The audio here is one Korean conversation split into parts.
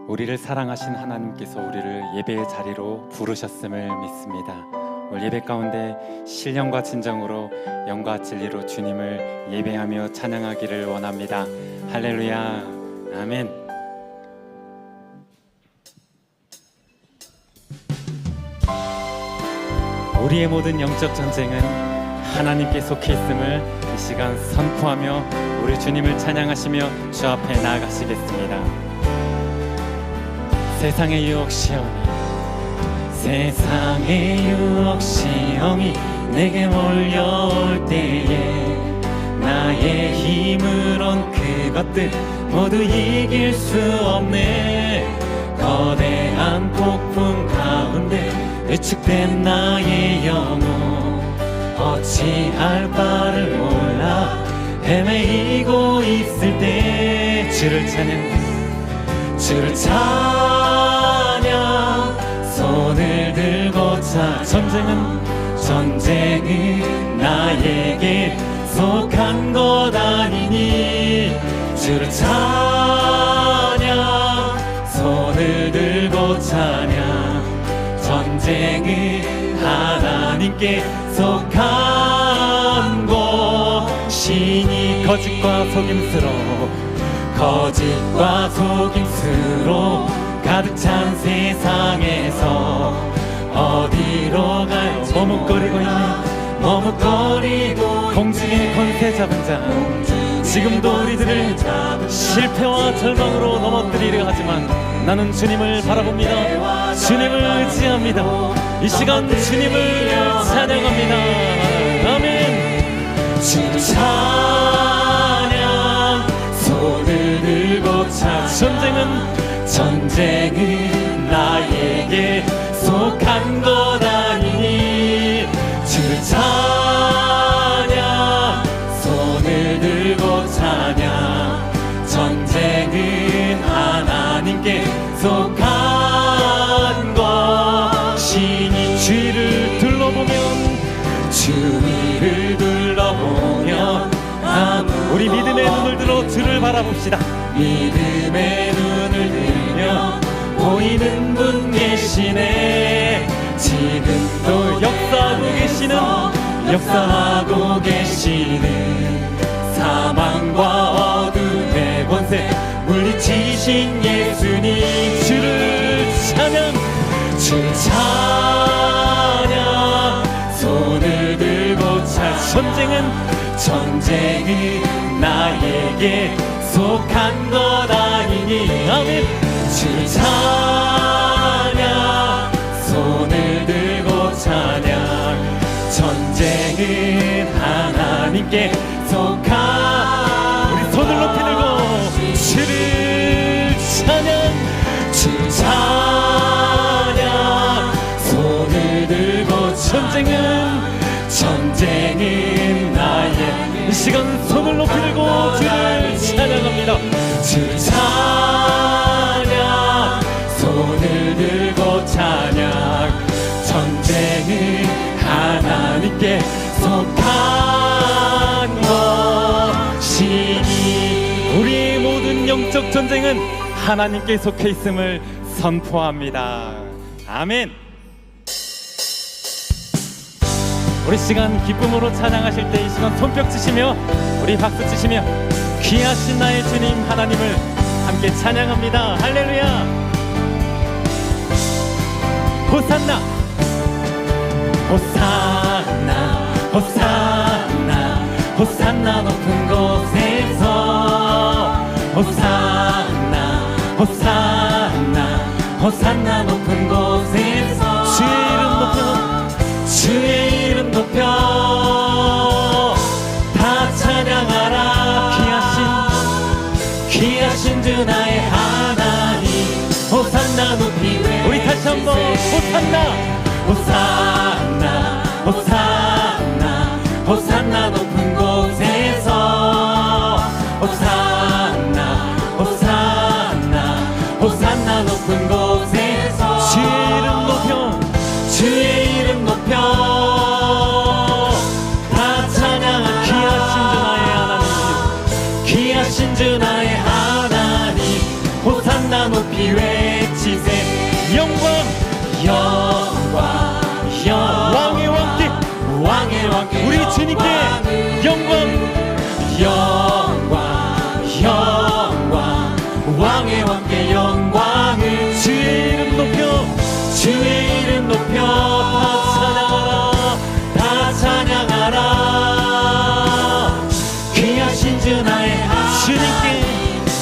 우리를 사랑하신 하나님께서 우리를 예배의 자리로 부르셨음을 믿습니다. 오늘 예배 가운데 신령과 진정으로 영과 진리로 주님을 예배하며 찬양하기를 원합니다. 할렐루야, 아멘. 우리의 모든 영적 전쟁은 하나님께 속해 있음을 이 시간 선포하며 우리 주님을 찬양하시며 주 앞에 나아가시겠습니다. 세상의 유혹 시험이 세상의 유혹 시험이 내게 몰려올 때에 나의 힘으론 그것들 모두 이길 수 없네. 거대한 폭풍 가운데 위축된 나의 영혼 어찌할 바를 몰라 헤매이고 있을 때 주를 찬양 손을 들고 전쟁은 나에게 속한 것 아니니 주를 찬양 손을 들고 찬양 전쟁은 하나님께 속한 것이니 거짓과 속임수로 가득 찬 세상에서 어디로 가요? 머뭇거리고 공중의 권세 잡은 자 지금도 우리들을 실패와 절망으로 넘어뜨리려 하지만 나는 주님을 바라봅니다. 주님을 의지합니다. 이 시간 주님을 찬양합니다. 아멘. 주를 찬양 손을 들고 전쟁은 나에게 속한 것 아니니 주를 찬양 손을 들고 찬양 전쟁은 하나님께 속한 것이니 주위를 둘러보면 우리 믿음의 눈을 들어 주를 바라봅시다. 믿음의 눈을 들며 보이는 분 계시네. 지금도 역사하고 계시는 사망과 어둠의 권세 물리치신 예수님 주를 찬양 손을 들고 전쟁은 나에게 속한 것 아니니 아멘. 주를 찬양 손을 들고 찬양 전쟁은 하나님께 속한 우리 손을 높이 들고 주를 찬양 손을 들고 전쟁은 나의 이 시간 손을 높이 들고 주를 찬양합니다. 주를 찬양 손을 들고 찬양 전쟁은 하나님께 속한 것이니 우리의 모든 영적 전쟁은 하나님께 속해 있음을 선포합니다. 아멘. 우리 시간 기쁨으로 찬양하실 때 이 시간 손뼉 치시며 우리 박수 치시며 귀하신 나의 주님 하나님을 함께 찬양합니다. 할렐루야. 호산나 호산나 호산나 호산나 높은 곳에서 호산나 호산나 호산나 높은 곳에서 주의 이름 높여 다 찬양하라. 귀하신 주 나의 하나님 호산나 높이 외치세. 우리 다시 한번 호산나 호산나 높은 곳에서 호산나 높은 곳에서 주의 이름 높여 다 찬양한 귀하신 주 나의 하나님 호산나 높이 외치세. 우리 주님께 영광 영광 영광 왕의 왕께 영광을 주의 이름 높여 주의 이름 높여 다 찬양하라 귀하신 주 나의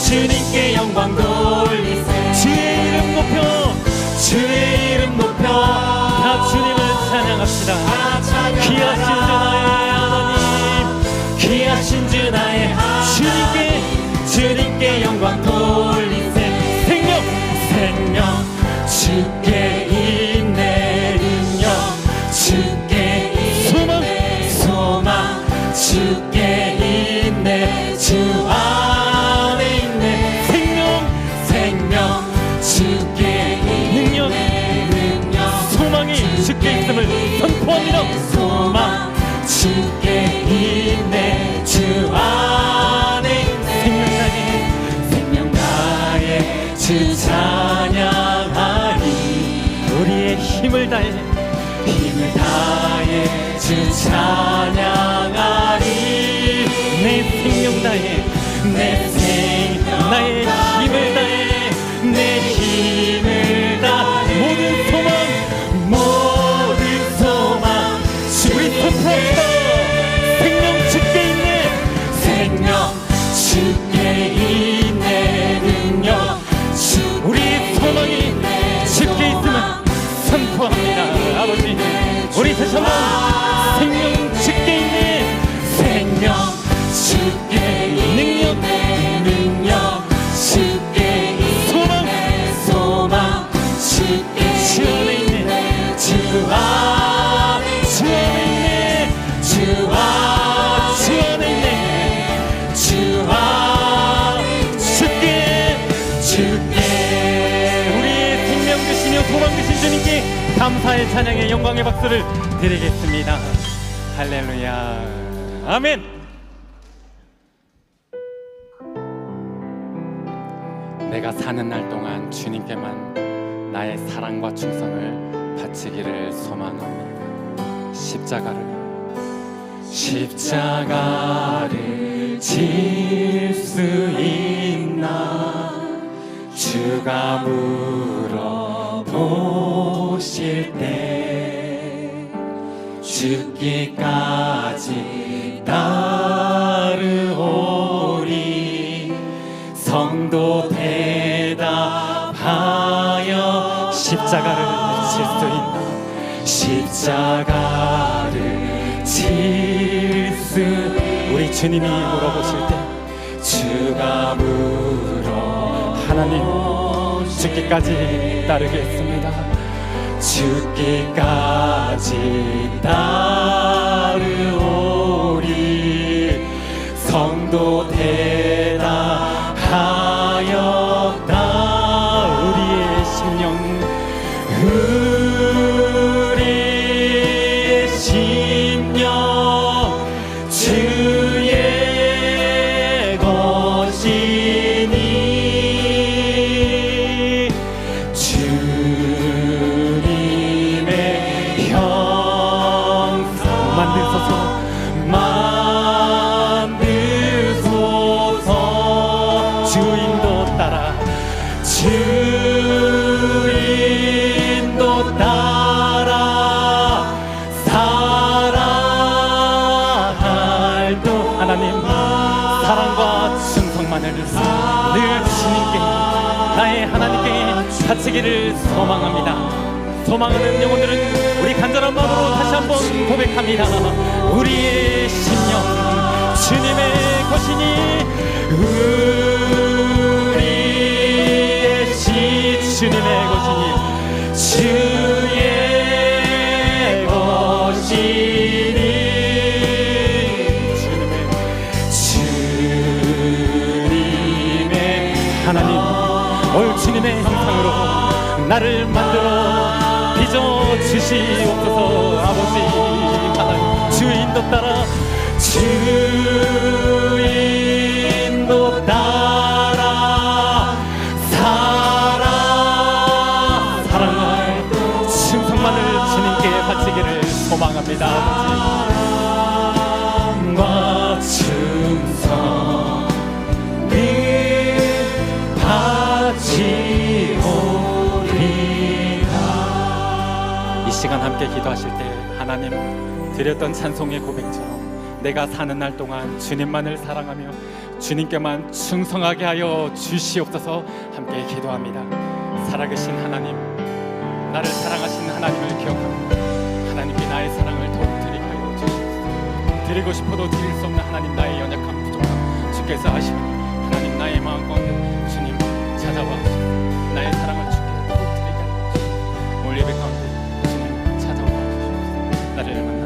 주님께 영광 돌리세 주의 이름 높여 다 주님을 찬양합시다 귀하신 주 나의 하나님 귀하신 주 나의 주님께 영광 돌리세 생명 주께 있네 능력 주께 소망 주께 있네 주 안에 있네 생명 주께 있네 능력 소망이 주께 있음을 선포합니다 소망 주께 있네 주 안에 생명 다해 주 찬양하리 우리의 힘을 다해 주 찬양하리 내 생명 다해 나의 힘을 다해 내 힘을 다해 모든 소망 우리 선포합시다 생명 주께 있네 능력 우리 소망이 주께 있음을 선포합니다 아버지 우리 다시 한번 생명 주께 있네 주께 능력 주께 소망 주께 주 안에 있네 주 안에 있네 주께 우리의 생명 되시며 소망 되신 주님께 감사의 찬양의 영광의 박수를 드리겠습니다 할렐루야 아멘 내가 사는 날 동안 주님께만 나의 사랑과 충성을 바치기를 소망합니다 십자가를 질 수 있나 주가 물어보실 때 죽기까지 따르오리 성도 대답하여 십자가를 질 수 있나 십자가를 질 수 우리 주님이 물어보실 때 주가 하나님 죽기까지 따르겠습니다 죽기까지 따르오리 성도 대답하였다 우리의 심령 주의 것이니 주님의 형상 만드소서 주인도 따라 하나님 사랑과 충성만을 늘 주님께 나의 하나님께 바치기를 소망합니다 소망하는 영혼들은 우리 간절한 마음으로 다시 한번 고백합니다 우리의 심령 주님의 것이니 우리의 시 주님의 것이니 주의 것이니 하나님 올 주님의 형상으로 나를 만들어 빚어주시옵소서 아버지 하나님 주인도 따라 사랑할 충성만을 주님께 바치기를 소망합니다 아버지 함께 기도하실 때 하나님 드렸던 찬송의 고백처럼 내가 사는 날 동안 주님만을 사랑하며 주님께만 충성하게 하여 주시옵소서. 함께 기도합니다. 살아계신 하나님, 나를 사랑하신 하나님을 기억하며 하나님께 나의 사랑을 더욱 드리게 하여 주시옵소서. 드리고 싶어도 드릴 수 없는 하나님, 나의 연약함 부족함 주께서 아시니 하나님, 나의 마음 가운데 주님 찾아와 주시옵소서. 나의 사랑을 주께 더욱 드리게 하여 주시옵소서. 오늘 예배 가운데 주님 찾아와 주시옵소서. 나를 만나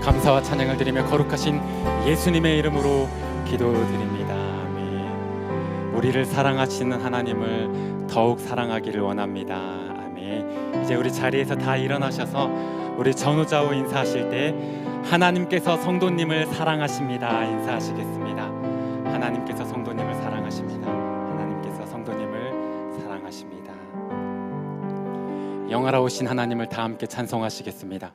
감사와 찬양을 드리며 거룩하신 예수님의 이름으로 기도드립니다. 아멘. 우리를 사랑하시는 하나님을 더욱 사랑하기를 원합니다. 아멘. 이제 우리 자리에서 다 일어나셔서 우리 전우좌우 인사하실 때 하나님께서 성도님을 사랑하십니다 인사하시겠습니다. 하나님께서 성도님을 사랑하십니다. 하나님께서 성도님을 사랑하십니다. 영화로우신 하나님을 다 함께 찬송하시겠습니다.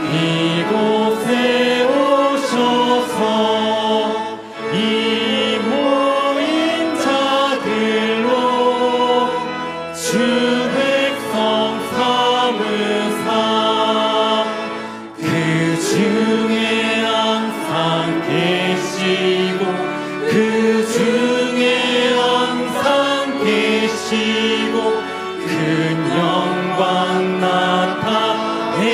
이곳에 오셔서 이 모인 자들로 주 백성 삼으사 그 중에 항상 계시고 그 중에 항상 계시고 큰 영광 나타내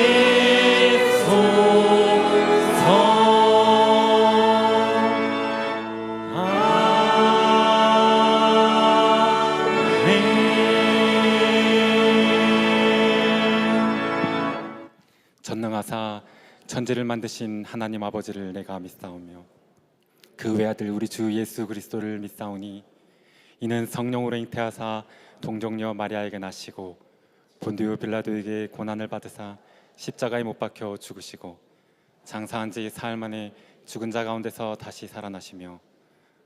전능하사 천지를 만드신 하나님 아버지를 내가 믿사오며 그 외아들 우리 주 예수 그리스도를 믿사오니 이는 성령으로 잉태하사 동정녀 마리아에게 나시고 본디오 빌라도에게 고난을 받으사 십자가에 못 박혀 죽으시고 장사한 지 사흘 만에 죽은 자 가운데서 다시 살아나시며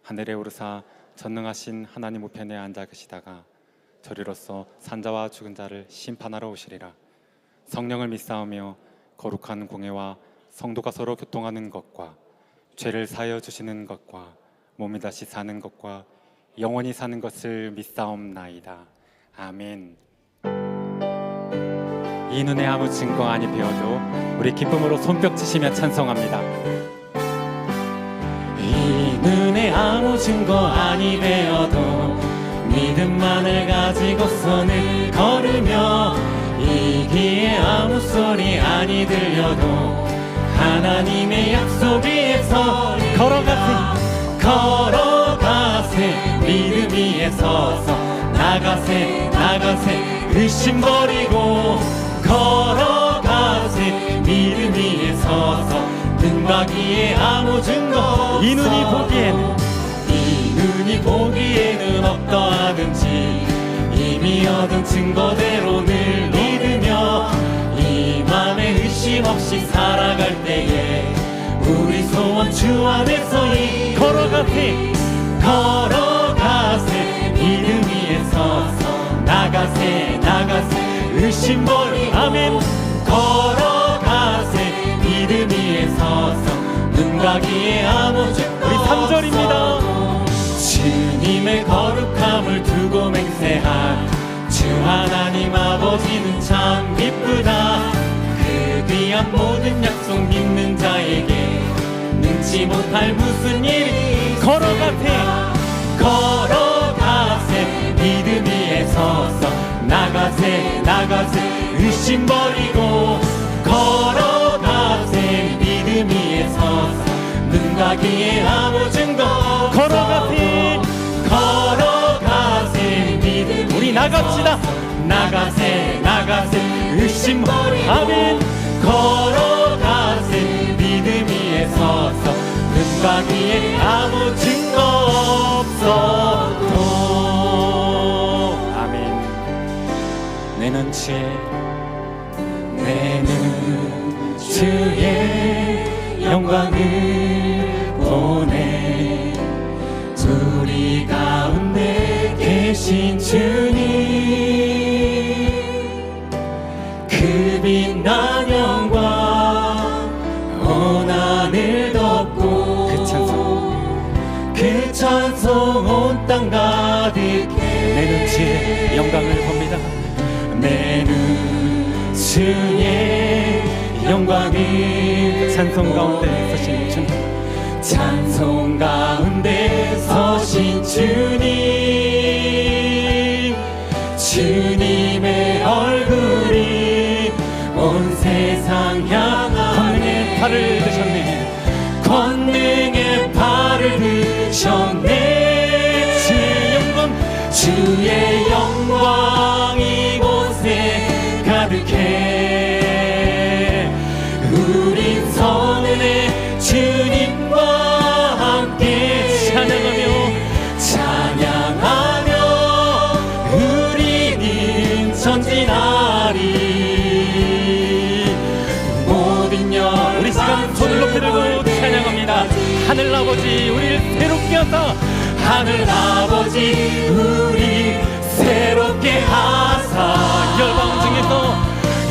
하늘에 오르사 전능하신 하나님 우편에 앉아 계시다가 저리로서 산자와 죽은 자를 심판하러 오시리라. 성령을 믿사오며 거룩한 공회와 성도가 서로 교통하는 것과 죄를 사하여 주시는 것과 몸이 다시 사는 것과 영원히 사는 것을 믿사옵나이다. 아멘. 이 눈에 아무 증거 아니 배워도 우리 기쁨으로 손뼉 치시며 찬송합니다. 이 눈에 아무 증거 아니 배워도 믿음만을 가지고서 늘 걸으며 이 귀에 아무 소리 아니 들려도 하나님의 약속 위에서 걸어가세 믿음 위에 서서 나가세 의심 버리고 걸어가세 믿음 위에 서서 눈과 귀에 아무 증거 이 눈이 보기에는 어떠하든지 이미 얻은 증거대로 늘 믿으며 이 맘에 의심 없이 살아갈 때에 우리 소원 주 안에서 걸어가세 믿음 위에 서서 나가세 의심 버리 아멘 걸어가세 믿음 위에 서서 눈과 귀에 아무 증거 우리 3절입니다. 주님의 거룩함을 두고 맹세한 주 하나님 아버지는 참 기쁘다. 그 귀한 모든 약속 믿는 자에게 능치 못할 무슨 일이 걸어가세 믿음 위에 서서 나가세 의심 버리고 걸어가세 믿음 위에 서서 눈과 귀에 아무 증거 걸어가세 믿음 우리 나갑시다. 나가세 의심 버리고 아멘 걸어가세 믿음 위에 서서 눈과 귀에 아무 증거 없어도 아멘. 내는 주의 영광을 보내 우리 가운데 계신 주님, 그 빛난 영광 온 하늘 덮고 그 찬송 온 땅 가득해. 내 눈치에 영광을 봅니다. 내 눈 주의 영광을. 찬송 가운데 서신 주님, 찬송 가운데 서신 주님, 주님의 얼굴이 온 세상 향하네. 권능의 팔을 드셨네. 권능의 팔을 드셨네. 주의 영광 이곳에 가득해. 우린 선은혜 주님과 함께 찬양하며 우리는 전진하리. 모든 열방 우리 시간 손을 높이 들고 찬양합니다. 하늘 아버지 우리를 새롭게 하사, 하늘 아버지 우리 새롭게 하사.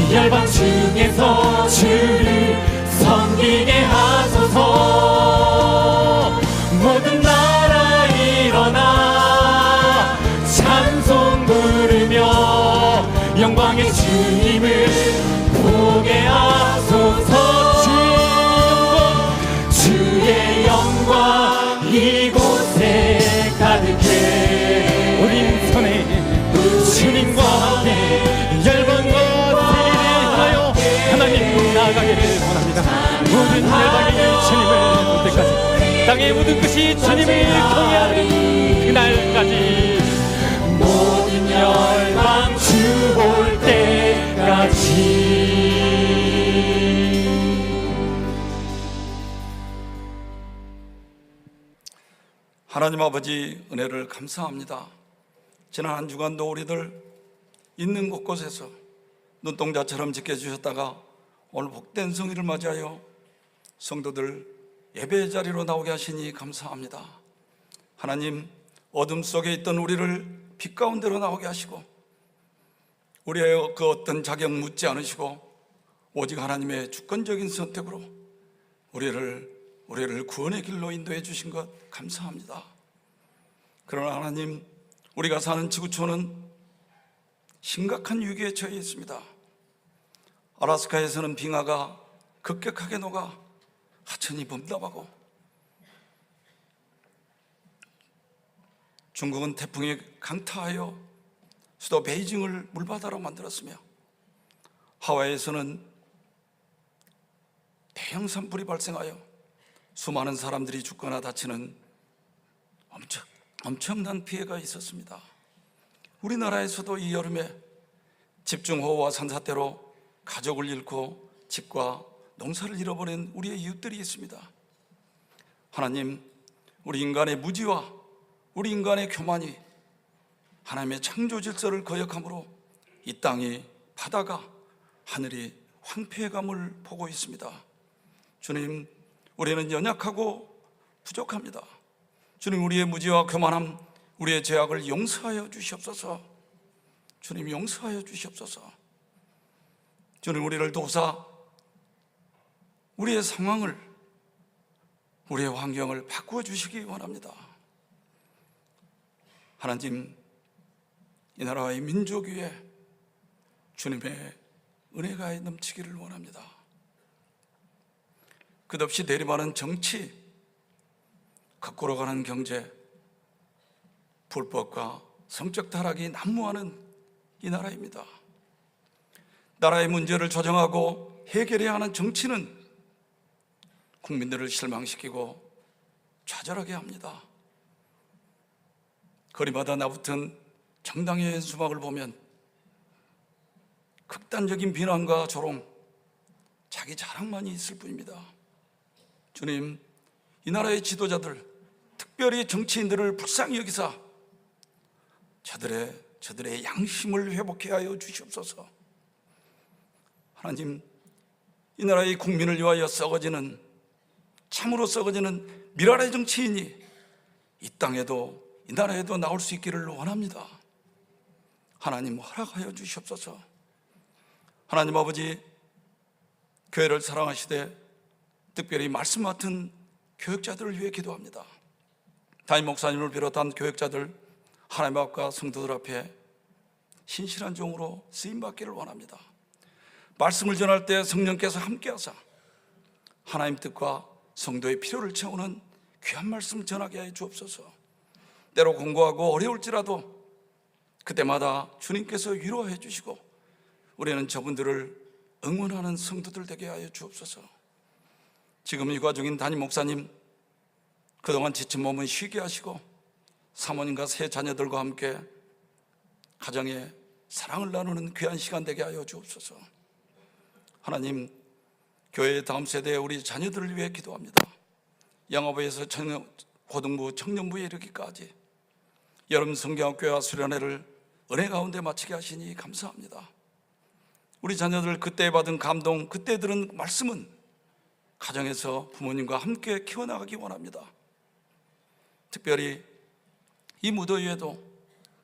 열방 중에서 주를 섬기게 하소서. 모든 나라 일어나 찬송 부르며 영광의 주님을 보게 하소서. 주의 영광 이곳에 가득해. 우린 손에 주님과 함께 열방과 세계하여 하나님 나아가기를 원합니다. 모든 열방이 주님을 볼 때까지, 땅의 모든 끝이 주님을 경외하는 그날까지, 모든 열방 주 볼 때까지. 하나님 아버지 은혜를 감사합니다. 지난 한 주간도 우리들 있는 곳곳에서 눈동자처럼 지켜주셨다가 오늘 복된 성의를 맞이하여 성도들 예배의 자리로 나오게 하시니 감사합니다. 하나님, 어둠 속에 있던 우리를 빛 가운데로 나오게 하시고 우리의 그 어떤 자격 묻지 않으시고 오직 하나님의 주권적인 선택으로 우리를 구원의 길로 인도해 주신 것 감사합니다. 그러나 하나님, 우리가 사는 지구촌은 심각한 위기에 처해 있습니다. 아라스카에서는 빙하가 급격하게 녹아 하천이 범람하고, 중국은 태풍이 강타하여 수도 베이징을 물바다로 만들었으며, 하와이에서는 대형 산불이 발생하여 수많은 사람들이 죽거나 다치는 엄청난 피해가 있었습니다. 우리나라에서도 이 여름에 집중호우와 산사태로 가족을 잃고 집과 농사를 잃어버린 우리의 이웃들이 있습니다. 하나님, 우리 인간의 무지와 우리 인간의 교만이 하나님의 창조 질서를 거역함으로 이 땅이, 바다가, 하늘이 황폐해감을 보고 있습니다. 주님, 우리는 연약하고 부족합니다. 주님, 우리의 무지와 교만함, 우리의 죄악을 용서하여 주시옵소서. 주님, 용서하여 주시옵소서. 주님, 우리를 도우사 우리의 상황을, 우리의 환경을 바꾸어 주시기 원합니다. 하나님, 이 나라의 민족 위에 주님의 은혜가 넘치기를 원합니다. 끝없이 내리마는 정치, 거꾸로 가는 경제, 불법과 성적 타락이 난무하는 이 나라입니다. 나라의 문제를 조정하고 해결해야 하는 정치는 국민들을 실망시키고 좌절하게 합니다. 거리마다 나붙은 정당의 연수막을 보면 극단적인 비난과 조롱, 자기 자랑만이 있을 뿐입니다. 주님, 이 나라의 지도자들, 특별히 정치인들을 불쌍히 여기사 저들의 양심을 회복해 하여 주시옵소서. 하나님, 이 나라의 국민을 위하여 썩어지는, 참으로 썩어지는 미랄의 정치인이 이 땅에도 이 나라에도 나올 수 있기를 원합니다. 하나님 허락하여 주시옵소서. 하나님 아버지, 교회를 사랑하시되 특별히 말씀 맡은 교역자들을 위해 기도합니다. 담임 목사님을 비롯한 교역자들 하나님 앞과 성도들 앞에 신실한 종으로 쓰임받기를 원합니다. 말씀을 전할 때 성령께서 함께하사 하나님 뜻과 성도의 필요를 채우는 귀한 말씀 전하게 해 주옵소서. 때로 공고하고 어려울지라도 그때마다 주님께서 위로해 주시고 우리는 저분들을 응원하는 성도들 되게 하여 주옵소서. 지금 육아 중인 담임 목사님, 그동안 지친 몸은 쉬게 하시고 사모님과 세 자녀들과 함께 가정에 사랑을 나누는 귀한 시간 되게 하여 주옵소서. 하나님, 교회의 다음 세대의 우리 자녀들을 위해 기도합니다. 영어부에서 고등부, 청년부에 이르기까지 여름 성경학교와 수련회를 은혜 가운데 마치게 하시니 감사합니다. 우리 자녀들 그때 받은 감동, 그때 들은 말씀은 가정에서 부모님과 함께 키워나가기 원합니다. 특별히 이 무더위에도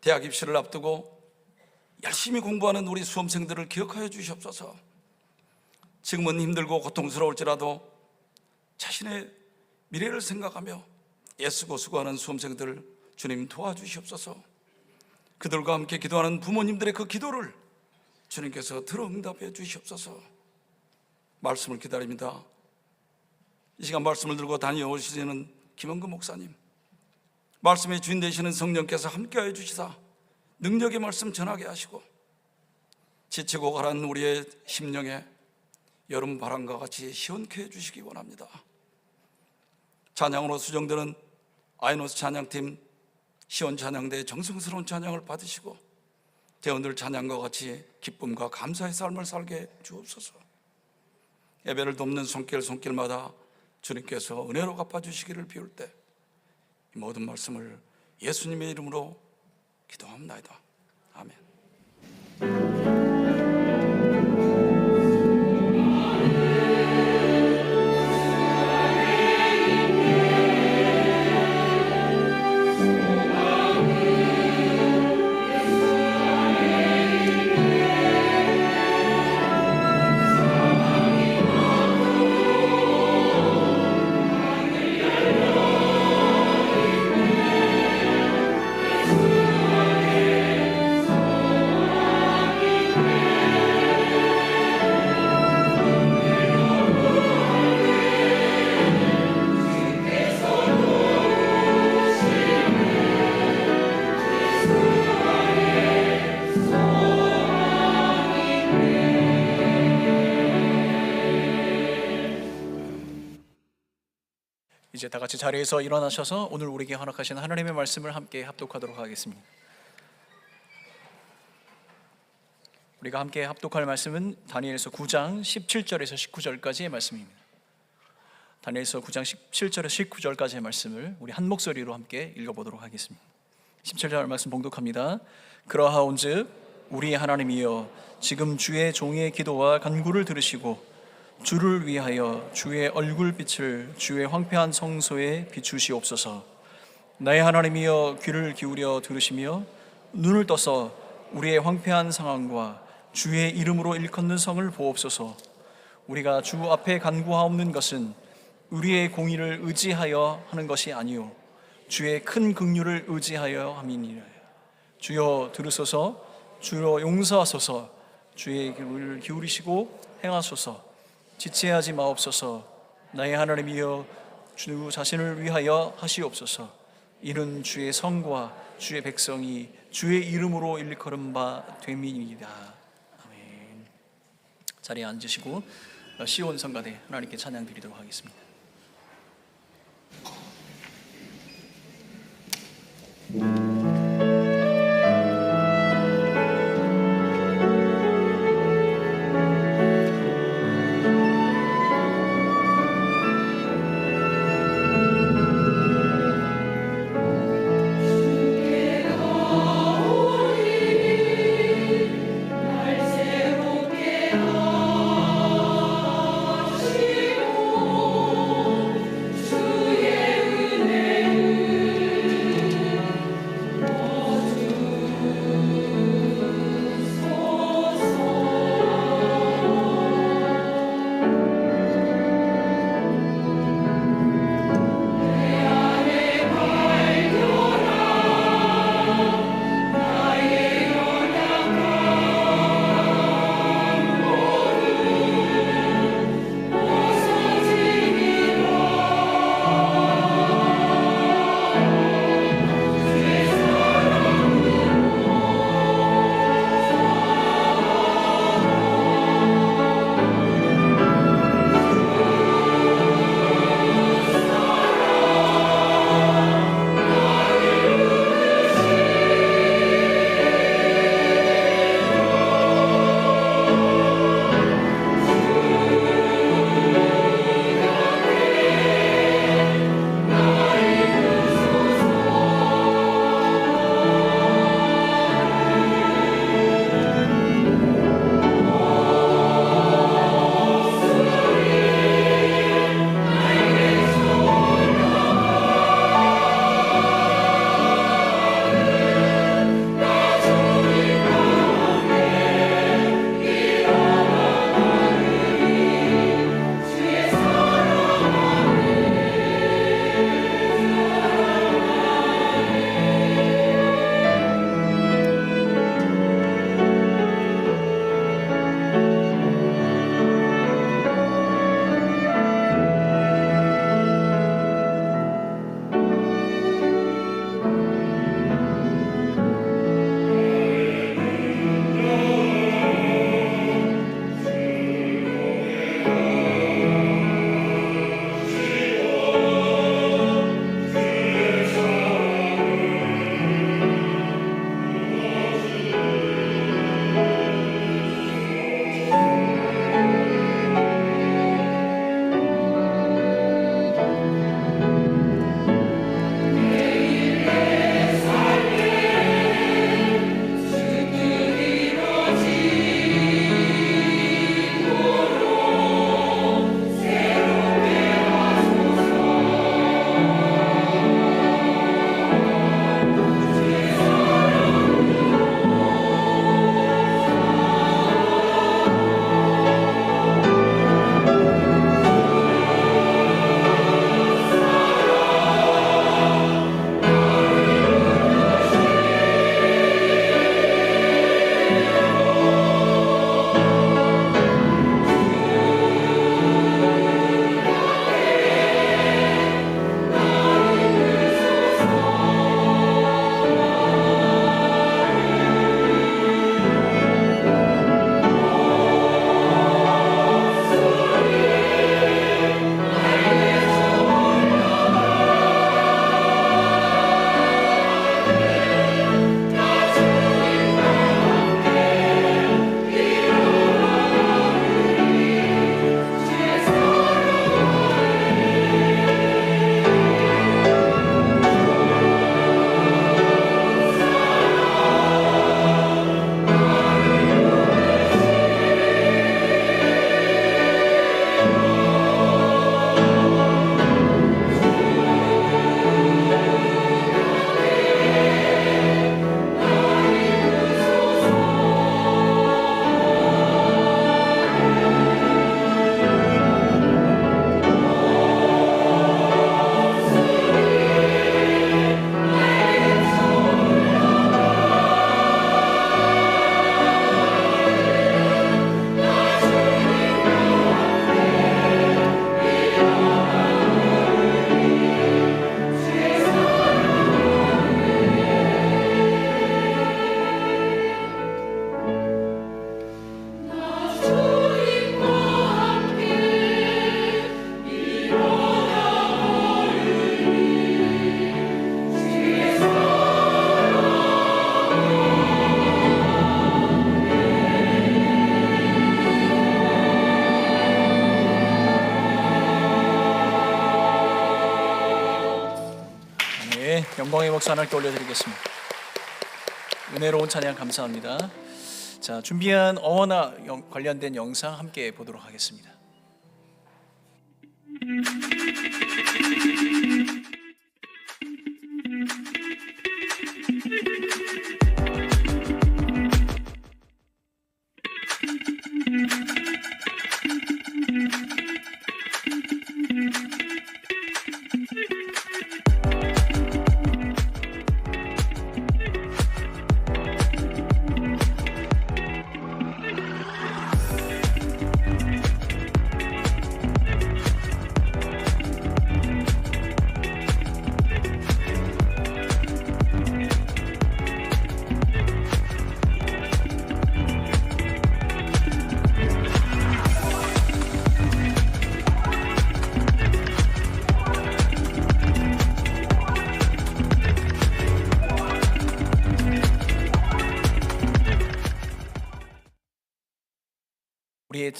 대학 입시를 앞두고 열심히 공부하는 우리 수험생들을 기억하여 주시옵소서. 지금은 힘들고 고통스러울지라도 자신의 미래를 생각하며 애쓰고 수고하는 수험생들 주님 도와주시옵소서. 그들과 함께 기도하는 부모님들의 그 기도를 주님께서 들어 응답해 주시옵소서. 말씀을 기다립니다. 이 시간 말씀을 들고 다녀오시는 김원근 목사님, 말씀의 주인 되시는 성령께서 함께하여 주시사 능력의 말씀 전하게 하시고 지치고 가라앉는 우리의 심령에 여름 바람과 같이 시원케 해주시기 원합니다. 찬양으로 수정되는 아이노스 찬양팀 시온 찬양대의 정성스러운 찬양을 받으시고 대원들 찬양과 같이 기쁨과 감사의 삶을 살게 주옵소서. 예배를 돕는 손길마다 주님께서 은혜로 갚아주시기를 비울 때 이 모든 말씀을 예수님의 이름으로 기도합니다. 아멘. 이제 다 같이 자리에서 일어나셔서 오늘 우리에게 허락하신 하나님의 말씀을 함께 합독하도록 하겠습니다. 우리가 함께 합독할 말씀은 다니엘서 9장 17절에서 19절까지의 말씀입니다. 다니엘서 9장 17절에서 19절까지의 말씀을 우리 한 목소리로 함께 읽어보도록 하겠습니다. 17절 말씀 봉독합니다. 그러하온즉 우리 하나님이여, 지금 주의 종의 기도와 간구를 들으시고 주를 위하여 주의 얼굴빛을 주의 황폐한 성소에 비추시옵소서. 나의 하나님이여, 귀를 기울여 들으시며 눈을 떠서 우리의 황폐한 상황과 주의 이름으로 일컫는 성을 보옵소서. 우리가 주 앞에 간구하옵는 것은 우리의 공의를 의지하여 하는 것이 아니요 주의 큰 긍휼을 의지하여 함이니라. 주여 들으소서. 주여 용서하소서. 주의 귀를 기울이시고 행하소서. 지체하지 마옵소서. 나의 하나님이여, 주 자신을 위하여 하시옵소서. 이는 주의 성과 주의 백성이 주의 이름으로 일컬음 바 됨이니이다. 아멘. 자리에 앉으시고 시온 성가대 하나님께 찬양 드리도록 하겠습니다. 새롭게 하시고 영광의 목사 하나님께 올려드리겠습니다. 은혜로운 찬양 감사합니다. 자, 준비한 어원화 관련된 영상 함께 보도록 하겠습니다. 우리의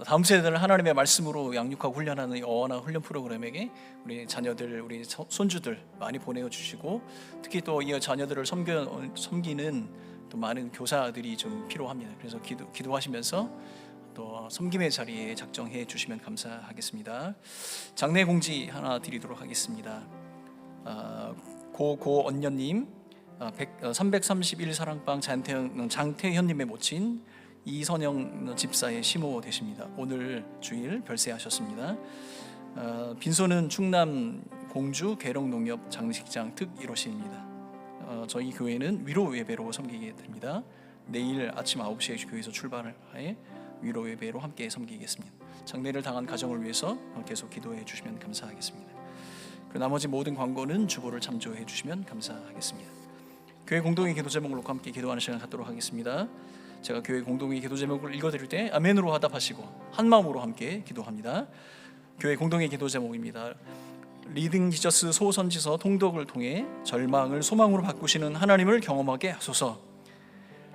다음 세대를 하나님의 말씀으로 양육하고 훈련하는 이 어원화 훈련 프로그램에게 우리 자녀들, 우리 손주들 많이 보내주시고, 특히 또 이 자녀들을 섬기는 또 많은 교사들이 좀 필요합니다. 그래서 기도하시면서 또 섬김의 자리에 작정해 주시면 감사하겠습니다. 장례 공지 하나 드리도록 하겠습니다. 고언녀님, 331 사랑방 장태현님의 모친 이선영 집사의 시모 되십니다. 오늘 주일 별세하셨습니다. 빈소는 충남 공주 계룡농협 장식장 특 1호실입니다. 저희 교회는 위로 예배로 섬기게 됩니다. 내일 아침 9시에 교회에서 출발을 해 위로 예배로 함께 섬기겠습니다. 장례를 당한 가정을 위해서 계속 기도해 주시면 감사하겠습니다. 그리고 나머지 모든 광고는 주보를 참조해 주시면 감사하겠습니다. 교회 공동의 기도 제목을 놓고 함께 기도하는 시간 갖도록 하겠습니다. 제가 교회 공동의 기도 제목을 읽어드릴 때 아멘으로 화답하시고 한 마음으로 함께 기도합니다. 교회 공동의 기도 제목입니다. 리딩 지저스 소선지서 통독을 통해 절망을 소망으로 바꾸시는 하나님을 경험하게 하소서.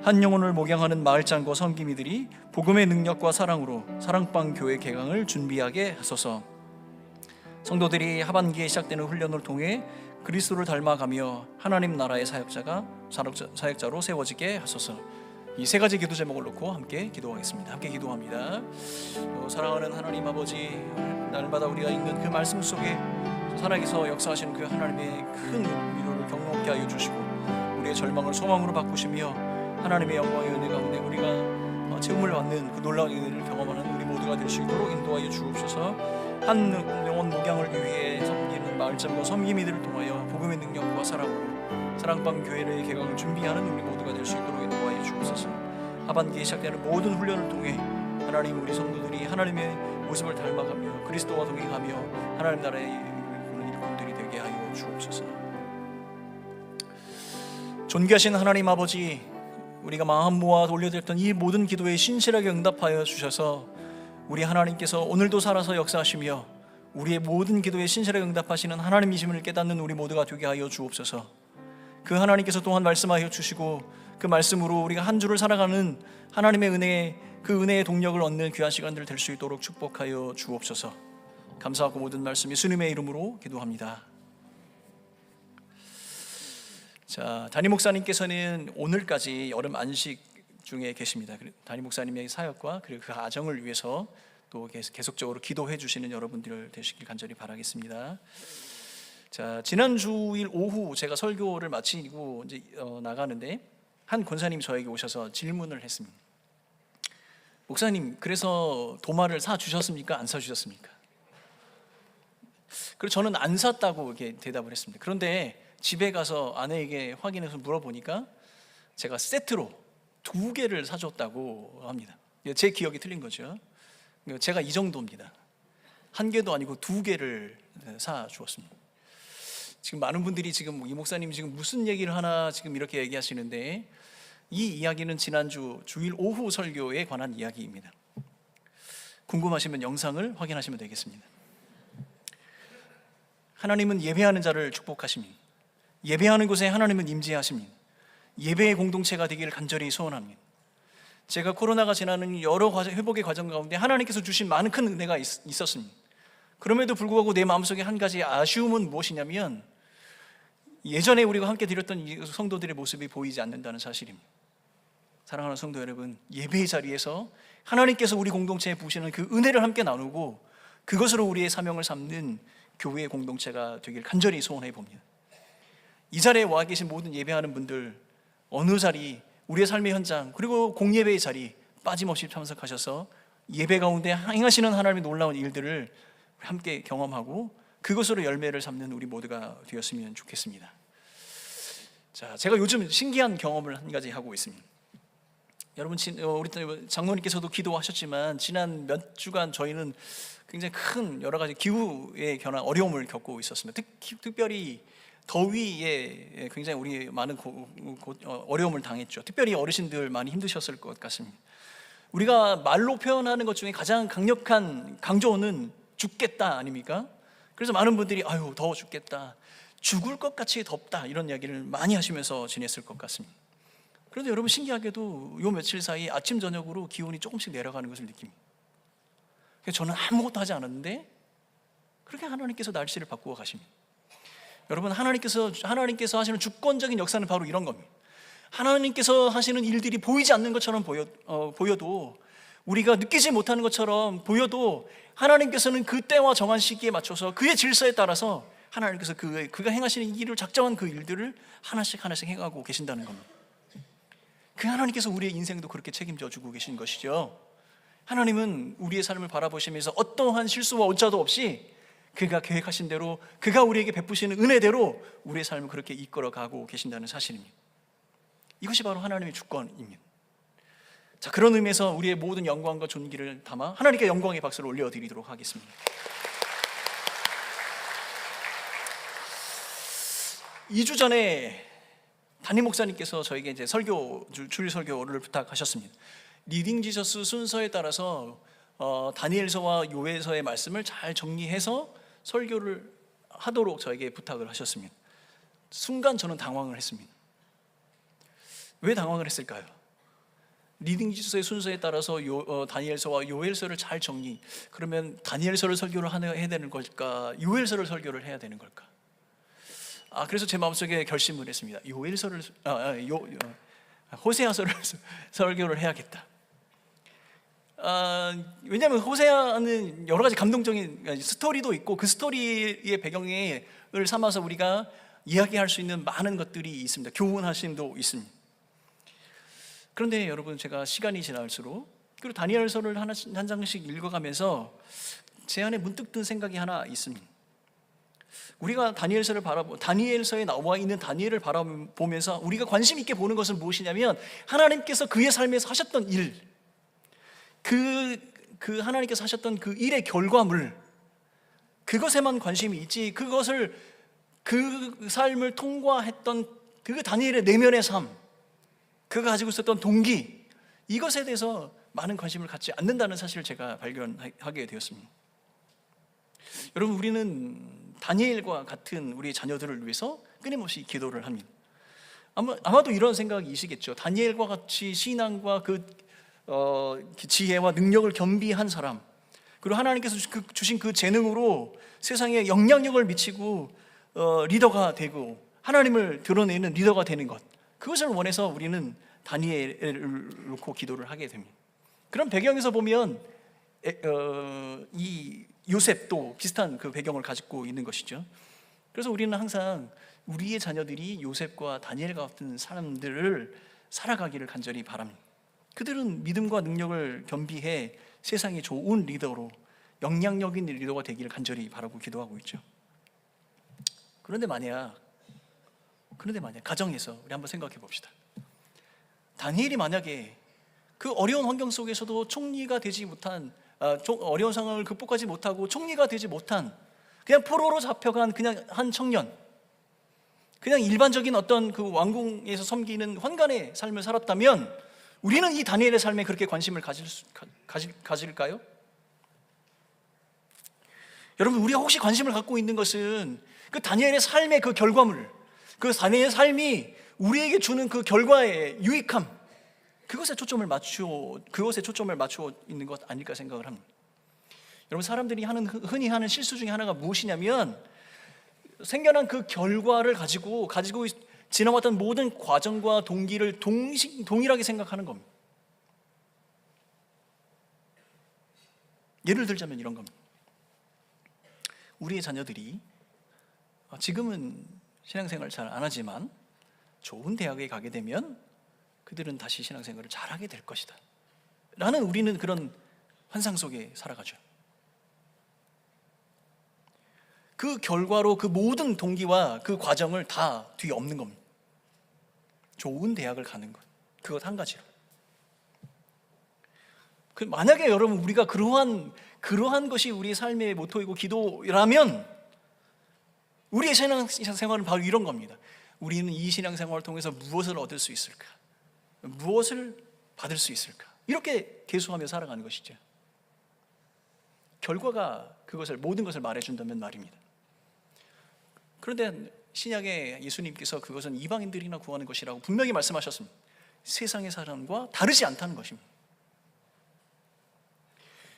한 영혼을 목양하는 마을장과 섬김이들이 복음의 능력과 사랑으로 사랑방 교회 개강을 준비하게 하소서. 성도들이 하반기에 시작되는 훈련을 통해 그리스도를 닮아가며 하나님 나라의 사역자로 세워지게 하소서. 이 세 가지 기도 제목을 놓고 함께 기도하겠습니다. 함께 기도합니다. 사랑하는 하나님 아버지, 날마다 우리가 읽는 그 말씀 속에 살아계서 역사하시는 그 하나님의 큰 위로를 경험하게 하여 주시고, 우리의 절망을 소망으로 바꾸시며 하나님의 영광의 은혜 가운데 우리가 채움을 받는 그 놀라운 은혜를 경험하는 우리 모두가 될 수 있도록 인도하여 주옵소서. 한 영혼 목양을 위해 섬기는 마을장과 섬김이들을 통하여 복음의 능력과 사랑으로 사랑방 교회의 개강을 준비하는 우리 모두가 될 수 있도록 인도하여 주옵소서. 하반기에 시작되는 모든 훈련을 통해 하나님, 우리 성도들이 하나님의 모습을 닮아가며 그리스도와 동행하며 하나님 나라의 일꾼들이 되게 하여 주옵소서. 존귀하신 하나님 아버지, 우리가 마음 모아 올려드렸던 이 모든 기도에 신실하게 응답하여 주셔서 우리 하나님께서 오늘도 살아서 역사하시며 우리의 모든 기도에 신실하게 응답하시는 하나님이심을 깨닫는 우리 모두가 되게 하여 주옵소서. 그 하나님께서 또한 말씀하여 주시고 그 말씀으로 우리가 한 주를 살아가는 하나님의 은혜, 그 은혜의 동력을 얻는 귀한 시간들 될 수 있도록 축복하여 주옵소서. 감사하고 모든 말씀 예수님의 이름으로 기도합니다. 자, 담임 목사님께서는 오늘까지 여름 안식 중에 계십니다. 담임 목사님의 사역과 그리고 그 가정을 위해서 또 계속적으로 기도해 주시는 여러분들 되시길 간절히 바라겠습니다. 자, 지난 주일 오후 제가 설교를 마치고 이제 나가는데 한 권사님이 저에게 오셔서 질문을 했습니다. 목사님, 그래서 도마를 사 주셨습니까? 안 사 주셨습니까? 그래서 저는 안 샀다고 이렇게 대답을 했습니다. 그런데 집에 가서 아내에게 확인해서 물어보니까 제가 세트로 2개를 사줬다고 합니다. 제 기억이 틀린 거죠. 제가 이 정도입니다. 1개도 아니고 2개를 사주었습니다. 지금 많은 분들이 지금 이 목사님 지금 무슨 얘기를 하나 지금 이렇게 얘기하시는데, 이 이야기는 지난주 주일 오후 설교에 관한 이야기입니다. 궁금하시면 영상을 확인하시면 되겠습니다. 하나님은 예배하는 자를 축복하십니다. 예배하는 곳에 하나님은 임재하십니다. 예배의 공동체가 되기를 간절히 소원합니다. 제가 코로나가 지나는 여러 회복의 과정 가운데 하나님께서 주신 많은 큰 은혜가 있었습니다. 그럼에도 불구하고 내 마음속에 한 가지 아쉬움은 무엇이냐면, 예전에 우리가 함께 드렸던 이 성도들의 모습이 보이지 않는다는 사실입니다. 사랑하는 성도 여러분, 예배의 자리에서 하나님께서 우리 공동체에 부으시는 그 은혜를 함께 나누고 그것으로 우리의 사명을 삼는 교회의 공동체가 되길 간절히 소원해 봅니다. 이 자리에 와 계신 모든 예배하는 분들, 어느 자리, 우리의 삶의 현장, 그리고 공예배의 자리 빠짐없이 참석하셔서 예배 가운데 행하시는 하나님의 놀라운 일들을 함께 경험하고 그것으로 열매를 삶는 우리 모두가 되었으면 좋겠습니다. 자, 제가 요즘 신기한 경험을 한 가지 하고 있습니다. 여러분, 우리 장로님께서도 기도하셨지만 지난 몇 주간 저희는 굉장히 큰 여러 가지 기후의 변화, 어려움을 겪고 있었습니다. 특별히 더위에 굉장히 우리 많은 어려움을 당했죠. 특별히 어르신들 많이 힘드셨을 것 같습니다. 우리가 말로 표현하는 것 중에 가장 강력한 강조어는 죽겠다 아닙니까? 그래서 많은 분들이 아유 더워 죽겠다, 죽을 것 같이 덥다 이런 이야기를 많이 하시면서 지냈을 것 같습니다. 그런데 여러분, 신기하게도 요 며칠 사이 아침 저녁으로 기온이 조금씩 내려가는 것을 느낍니다. 저는 아무것도 하지 않았는데 그렇게 하나님께서 날씨를 바꾸어 가십니다. 여러분, 하나님께서 하시는 주권적인 역사는 바로 이런 겁니다. 하나님께서 하시는 일들이 보이지 않는 것처럼 보여도, 우리가 느끼지 못하는 것처럼 보여도 하나님께서는 그 때와 정한 시기에 맞춰서 그의 질서에 따라서 하나님께서 그가 행하시는 일을 작정한 그 일들을 하나씩 해가고 계신다는 겁니다. 그 하나님께서 우리의 인생도 그렇게 책임져 주고 계신 것이죠. 하나님은 우리의 삶을 바라보시면서 어떠한 실수와 오차도 없이 그가 계획하신 대로, 그가 우리에게 베푸시는 은혜대로 우리의 삶을 그렇게 이끌어가고 계신다는 사실입니다. 이것이 바로 하나님의 주권입니다. 자, 그런 의미에서 우리의 모든 영광과 존귀를 담아 하나님께 영광의 박수를 올려드리도록 하겠습니다. 2주 전에 담임 목사님께서 저에게 이제 주일 설교를 부탁하셨습니다. 리딩 지저스 순서에 따라서 다니엘서와 요엘서의 말씀을 잘 정리해서 설교를 하도록 저에게 부탁을 하셨습니다. 순간 저는 당황을 했습니다. 왜 당황을 했을까요? 리딩 지저스의 순서에 따라서 다니엘서와 요엘서를 잘 정리, 그러면 다니엘서를 설교를 해야 되는 걸까? 요엘서를 설교를 해야 되는 걸까? 그래서 제 마음속에 결심을 했습니다. 호세아서를 설교를 해야겠다. 왜냐하면 호세아는 여러 가지 감동적인 스토리도 있고 그 스토리의 배경을 삼아서 우리가 이야기할 수 있는 많은 것들이 있습니다. 교훈하심도 있습니다. 그런데 여러분, 제가 시간이 지날수록 그리고 다니엘서를 한 장씩 읽어가면서 제 안에 문득 든 생각이 하나 있습니다. 우리가 다니엘서에 나와 있는 다니엘을 바라보면서 우리가 관심 있게 보는 것은 무엇이냐면 하나님께서 그의 삶에서 하셨던 일, 그 하나님께서 하셨던 그 일의 결과물, 그것에만 관심이 있지, 그 삶을 통과했던 그 다니엘의 내면의 삶, 그가 가지고 있었던 동기, 이것에 대해서 많은 관심을 갖지 않는다는 사실을 제가 발견하게 되었습니다. 여러분, 우리는 다니엘과 같은 우리 자녀들을 위해서 끊임없이 기도를 합니다. 아마도 이런 생각이시겠죠. 다니엘과 같이 신앙과 그 지혜와 능력을 겸비한 사람, 그리고 하나님께서 주신 그 재능으로 세상에 영향력을 미치고 리더가 되고 하나님을 드러내는 리더가 되는 것, 그것을 원해서 우리는 다니엘을 놓고 기도를 하게 됩니다. 그런 배경에서 보면 이 요셉도 비슷한 그 배경을 가지고 있는 것이죠. 그래서 우리는 항상 우리의 자녀들이 요셉과 다니엘과 같은 사람들을 살아가기를 간절히 바랍니다. 그들은 믿음과 능력을 겸비해 세상에 좋은 리더로, 영향력 있는 리더가 되기를 간절히 바라고 기도하고 있죠. 그런데 만약 가정에서 우리 한번 생각해 봅시다. 다니엘이 만약에 그 어려운 환경 속에서도 총리가 되지 못한, 어려운 상황을 극복하지 못하고 총리가 되지 못한 그냥 포로로 잡혀간 그냥 한 청년, 그냥 일반적인 어떤 그 왕궁에서 섬기는 환관의 삶을 살았다면 우리는 이 다니엘의 삶에 그렇게 관심을 가질까요? 여러분, 우리가 혹시 관심을 갖고 있는 것은 그 다니엘의 삶의 그 결과물, 그 다니엘의 삶이 우리에게 주는 그 결과의 유익함, 그것에 초점을 맞추어 있는 것 아닐까 생각을 합니다. 여러분, 사람들이 흔히 하는 실수 중에 하나가 무엇이냐면 생겨난 그 결과를 가지고 지나왔던 모든 과정과 동기를 동일하게 생각하는 겁니다. 예를 들자면 이런 겁니다. 우리의 자녀들이 지금은 신앙생활을 잘 안 하지만 좋은 대학에 가게 되면 그들은 다시 신앙생활을 잘하게 될 것이다 라는 우리는 그런 환상 속에 살아가죠. 그 결과로 그 모든 동기와 그 과정을 다 뒤에 없는 겁니다. 좋은 대학을 가는 것, 그것 한 가지로. 만약에 여러분 우리가 그러한 것이 우리의 삶의 모토이고 기도라면 우리의 신앙생활은 바로 이런 겁니다. 우리는 이 신앙생활을 통해서 무엇을 얻을 수 있을까? 무엇을 받을 수 있을까? 이렇게 계속하며 살아가는 것이죠. 결과가 모든 것을 말해준다면 말입니다. 그런데 신약의 예수님께서 그것은 이방인들이나 구하는 것이라고 분명히 말씀하셨습니다. 세상의 사람과 다르지 않다는 것입니다.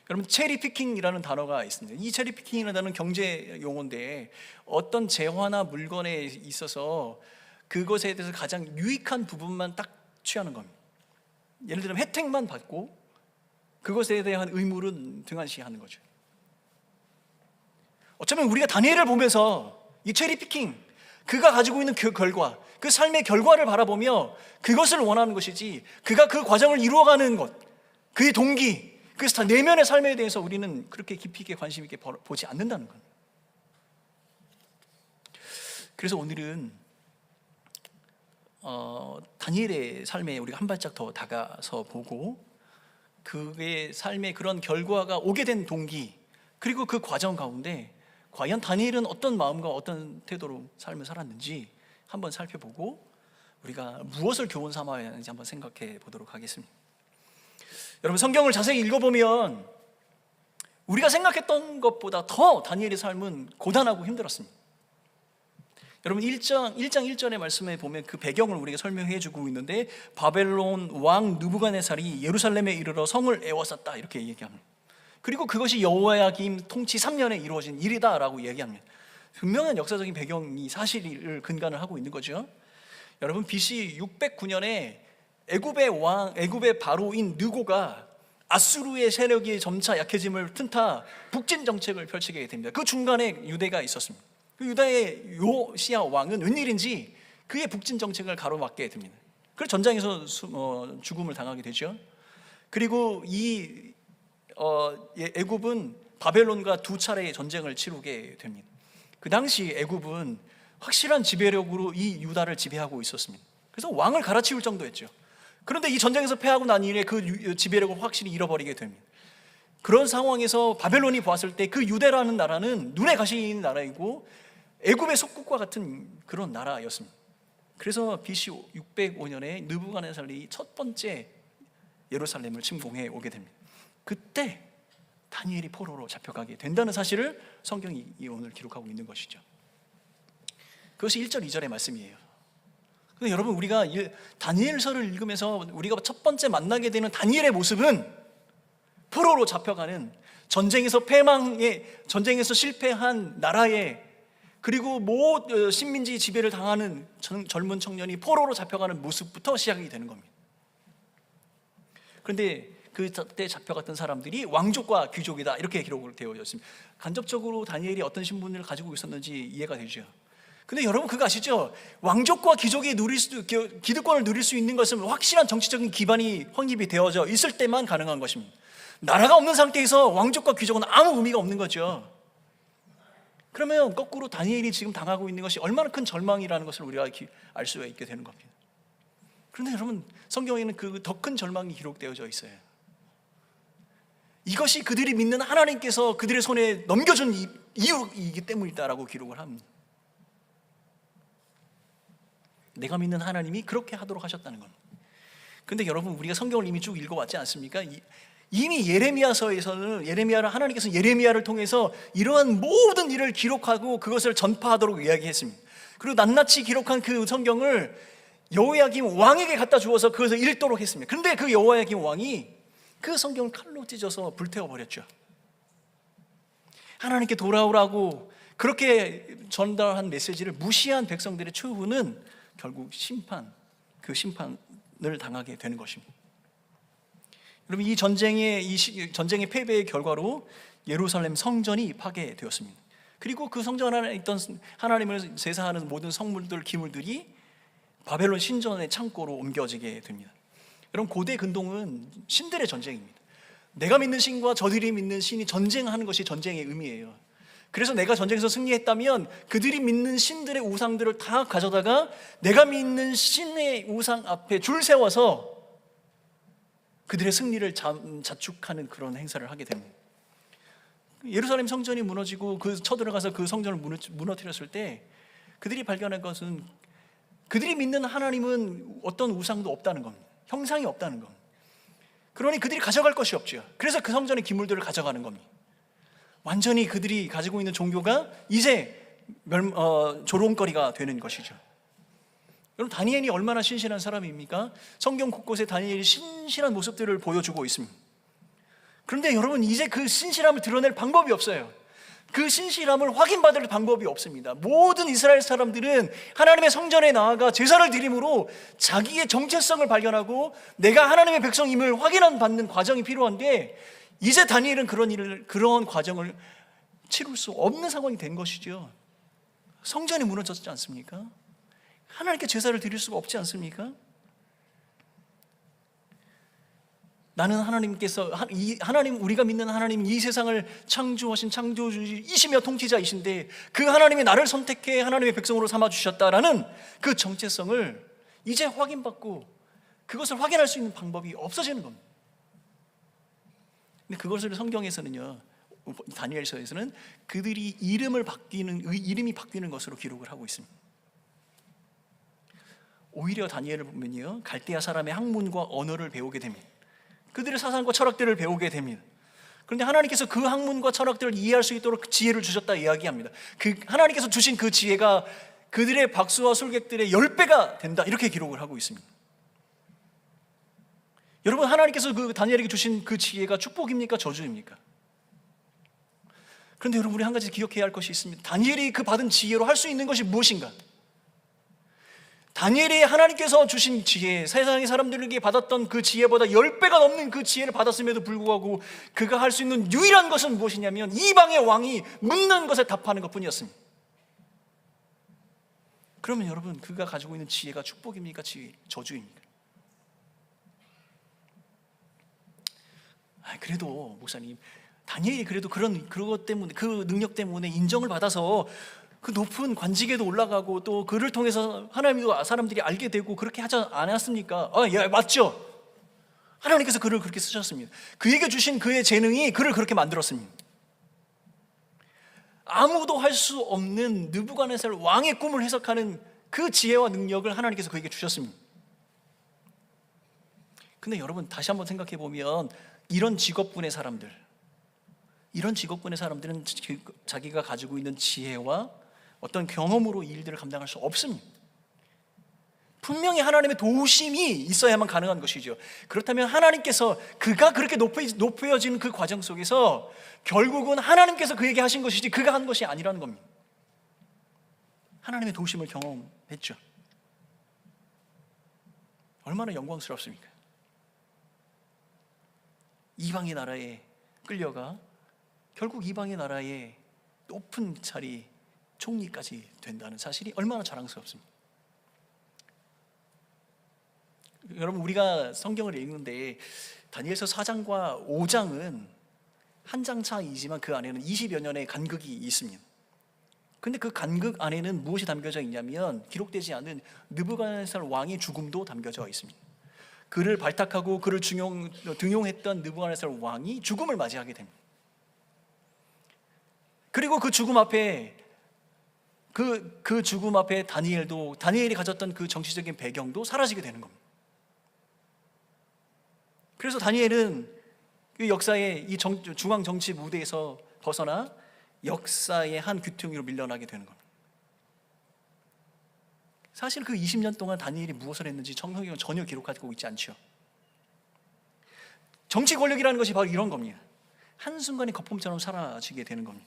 여러분, 체리피킹이라는 단어가 있습니다. 이 체리피킹이라는 단어는 경제 용어인데 어떤 재화나 물건에 있어서 그것에 대해서 가장 유익한 부분만 딱 취하는 겁니다. 예를 들면 혜택만 받고 그것에 대한 의무는 등한시하는 거죠. 어쩌면 우리가 다니엘을 보면서 이 체리피킹, 그가 가지고 있는 그 결과, 그 삶의 결과를 바라보며 그것을 원하는 것이지, 그가 그 과정을 이루어가는 것, 그의 동기, 그 내면의 삶에 대해서 우리는 그렇게 깊이 있게 관심 있게 보지 않는다는 겁니다. 그래서 오늘은 다니엘의 삶에 우리가 한 발짝 더 다가서 보고 그의 삶의 그런 결과가 오게 된 동기, 그리고 그 과정 가운데 과연 다니엘은 어떤 마음과 어떤 태도로 삶을 살았는지 한번 살펴보고 우리가 무엇을 교훈 삼아야 하는지 한번 생각해 보도록 하겠습니다. 여러분, 성경을 자세히 읽어보면 우리가 생각했던 것보다 더 다니엘의 삶은 고단하고 힘들었습니다. 여러분, 1장 1절의 말씀에 보면 그 배경을 우리가 설명해 주고 있는데, 바벨론 왕 느부갓네살이 예루살렘에 이르러 성을 에워쌌다 이렇게 얘기합니다. 그리고 그것이 여호야김 통치 3년에 이루어진 일이다라고 얘기합니다. 분명한 역사적인 배경이 사실을 근간을 하고 있는 거죠. 여러분, BC 609년에 애굽의 바로인 느고가 아수르의 세력이 점차 약해짐을 틈타 북진 정책을 펼치게 됩니다. 그 중간에 유대가 있었습니다. 그 유다의 요시야 왕은 웬일인지 그의 북진 정책을 가로막게 됩니다. 그래서 전장에서 죽음을 당하게 되죠. 그리고 이 애굽은 바벨론과 두 차례의 전쟁을 치르게 됩니다. 그 당시 애굽은 확실한 지배력으로 이 유다를 지배하고 있었습니다. 그래서 왕을 갈아치울 정도였죠. 그런데 이 전쟁에서 패하고 난 이후에 그 지배력을 확실히 잃어버리게 됩니다. 그런 상황에서 바벨론이 보았을 때 그 유대라는 나라는 눈에 가시는 나라이고 애굽의 속국과 같은 그런 나라였습니다. 그래서 BC 605년에 느부갓네살이 첫 번째 예루살렘을 침공해 오게 됩니다. 그때 다니엘이 포로로 잡혀가게 된다는 사실을 성경이 오늘 기록하고 있는 것이죠. 그것이 1절 2절의 말씀이에요. 근데 여러분, 우리가 다니엘서를 읽으면서 우리가 첫 번째 만나게 되는 다니엘의 모습은 포로로 잡혀가는, 전쟁에서 실패한 나라의, 그리고 식민지 지배를 당하는 젊은 청년이 포로로 잡혀가는 모습부터 시작이 되는 겁니다. 그런데 그때 잡혀갔던 사람들이 왕족과 귀족이다 이렇게 기록을 되어 있습니다. 간접적으로 다니엘이 어떤 신분을 가지고 있었는지 이해가 되죠. 근데 여러분, 그거 아시죠? 왕족과 귀족이 기득권을 누릴 수 있는 것은 확실한 정치적인 기반이 확립이 되어져 있을 때만 가능한 것입니다. 나라가 없는 상태에서 왕족과 귀족은 아무 의미가 없는 거죠. 그러면 거꾸로 다니엘이 지금 당하고 있는 것이 얼마나 큰 절망이라는 것을 우리가 알 수가 있게 되는 겁니다. 그런데 여러분, 성경에는 그 더 큰 절망이 기록되어져 있어요. 이것이 그들이 믿는 하나님께서 그들의 손에 넘겨준 이유이기 때문이다라고 기록을 합니다. 내가 믿는 하나님이 그렇게 하도록 하셨다는 겁니다. 그런데 여러분, 우리가 성경을 이미 쭉 읽어왔지 않습니까? 이미 예레미야서에서는 하나님께서 예레미야를 통해서 이러한 모든 일을 기록하고 그것을 전파하도록 이야기했습니다. 그리고 낱낱이 기록한 그 성경을 여호야김 왕에게 갖다 주어서 그것을 읽도록 했습니다. 그런데 그 여호야김 왕이 그 성경을 칼로 찢어서 불태워 버렸죠. 하나님께 돌아오라고 그렇게 전달한 메시지를 무시한 백성들의 최후는 결국 그 심판을 당하게 되는 것입니다. 여러분, 이 전쟁의 패배의 결과로 예루살렘 성전이 파괴되었습니다. 그리고 그 성전 안에 있던 하나님을 제사하는 모든 성물들, 기물들이 바벨론 신전의 창고로 옮겨지게 됩니다. 여러분, 고대 근동은 신들의 전쟁입니다. 내가 믿는 신과 저들이 믿는 신이 전쟁하는 것이 전쟁의 의미예요. 그래서 내가 전쟁에서 승리했다면 그들이 믿는 신들의 우상들을 다 가져다가 내가 믿는 신의 우상 앞에 줄 세워서 그들의 승리를 자축하는 그런 행사를 하게 됩니다. 예루살렘 성전이 무너지고 쳐들어가서 그 성전을 무너뜨렸을 때 그들이 발견한 것은 그들이 믿는 하나님은 어떤 우상도 없다는 겁니다. 형상이 없다는 겁니다. 그러니 그들이 가져갈 것이 없죠. 그래서 그 성전의 기물들을 가져가는 겁니다. 완전히 그들이 가지고 있는 종교가 이제 조롱거리가 되는 것이죠. 여러분, 다니엘이 얼마나 신실한 사람입니까? 성경 곳곳에 다니엘이 신실한 모습들을 보여주고 있습니다. 그런데 여러분, 이제 그 신실함을 드러낼 방법이 없어요. 그 신실함을 확인받을 방법이 없습니다. 모든 이스라엘 사람들은 하나님의 성전에 나아가 제사를 드림으로 자기의 정체성을 발견하고 내가 하나님의 백성임을 확인받는 과정이 필요한데, 이제 다니엘은 그런 과정을 치룰 수 없는 상황이 된 것이죠. 성전이 무너졌지 않습니까? 하나님께 제사를 드릴 수가 없지 않습니까? 나는 우리가 믿는 하나님, 이 세상을 창조하신 창조주이시며 통치자이신데 그 하나님이 나를 선택해 하나님의 백성으로 삼아주셨다라는 그 정체성을 이제 확인받고 그것을 확인할 수 있는 방법이 없어지는 겁니다. 근데 그것을 성경에서는요, 다니엘서에서는 그들이 이름이 바뀌는 것으로 기록을 하고 있습니다. 오히려 다니엘을 보면요, 갈대아 사람의 학문과 언어를 배우게 됩니다. 그들의 사상과 철학들을 배우게 됩니다. 그런데 하나님께서 그 학문과 철학들을 이해할 수 있도록 지혜를 주셨다 이야기합니다. 하나님께서 주신 그 지혜가 그들의 박수와 술객들의 10배가 된다, 이렇게 기록을 하고 있습니다. 여러분, 하나님께서 그 다니엘에게 주신 그 지혜가 축복입니까? 저주입니까? 그런데 여러분, 우리 한 가지 기억해야 할 것이 있습니다. 다니엘이 그 받은 지혜로 할 수 있는 것이 무엇인가? 다니엘이 하나님께서 주신 지혜, 세상의 사람들에게 받았던 그 지혜보다 10배가 넘는 그 지혜를 받았음에도 불구하고 그가 할 수 있는 유일한 것은 무엇이냐면 이방의 왕이 묻는 것에 답하는 것뿐이었습니다. 그러면 여러분, 그가 가지고 있는 지혜가 축복입니까? 저주입니까? 그래도 목사님, 다니엘이 그래도 그것 때문에, 그 능력 때문에 인정을 받아서 그 높은 관직에도 올라가고 또 그를 통해서 하나님도 사람들이 알게 되고 그렇게 하지 않았습니까? 예, 맞죠. 하나님께서 그를 그렇게 쓰셨습니다. 그에게 주신 그의 재능이 그를 그렇게 만들었습니다. 아무도 할 수 없는 느부갓네살 왕의 꿈을 해석하는 그 지혜와 능력을 하나님께서 그에게 주셨습니다. 근데 여러분, 다시 한번 생각해 보면 이런 직업군의 사람들은 자기가 가지고 있는 지혜와 어떤 경험으로 이 일들을 감당할 수 없습니다. 분명히 하나님의 도우심이 있어야만 가능한 것이죠. 그렇다면 하나님께서 그가 그렇게 높여지는 그 과정 속에서 결국은 하나님께서 그에게 하신 것이지 그가 한 것이 아니라는 겁니다. 하나님의 도우심을 경험했죠. 얼마나 영광스럽습니까? 이방의 나라에 끌려가 결국 이방의 나라의 높은 자리, 총리까지 된다는 사실이 얼마나 자랑스럽습니까? 여러분, 우리가 성경을 읽는데 다니엘서 4장과 5장은 한 장 차이지만 그 안에는 20여 년의 간극이 있습니다. 근데 그 간극 안에는 무엇이 담겨져 있냐면 기록되지 않은 느부갓네살 왕의 죽음도 담겨져 있습니다. 그를 발탁하고 그를 등용했던 느부갓네살 왕이 죽음을 맞이하게 됩니다. 그리고 그 죽음 앞에 다니엘이 가졌던 그 정치적인 배경도 사라지게 되는 겁니다. 그래서 다니엘은 그 역사의 이 중앙 정치 무대에서 벗어나 역사의 한 귀퉁이로 밀려나게 되는 겁니다. 사실 그 20년 동안 다니엘이 무엇을 했는지 성경은 전혀 기록하고 있지 않죠. 정치 권력이라는 것이 바로 이런 겁니다. 한순간에 거품처럼 사라지게 되는 겁니다.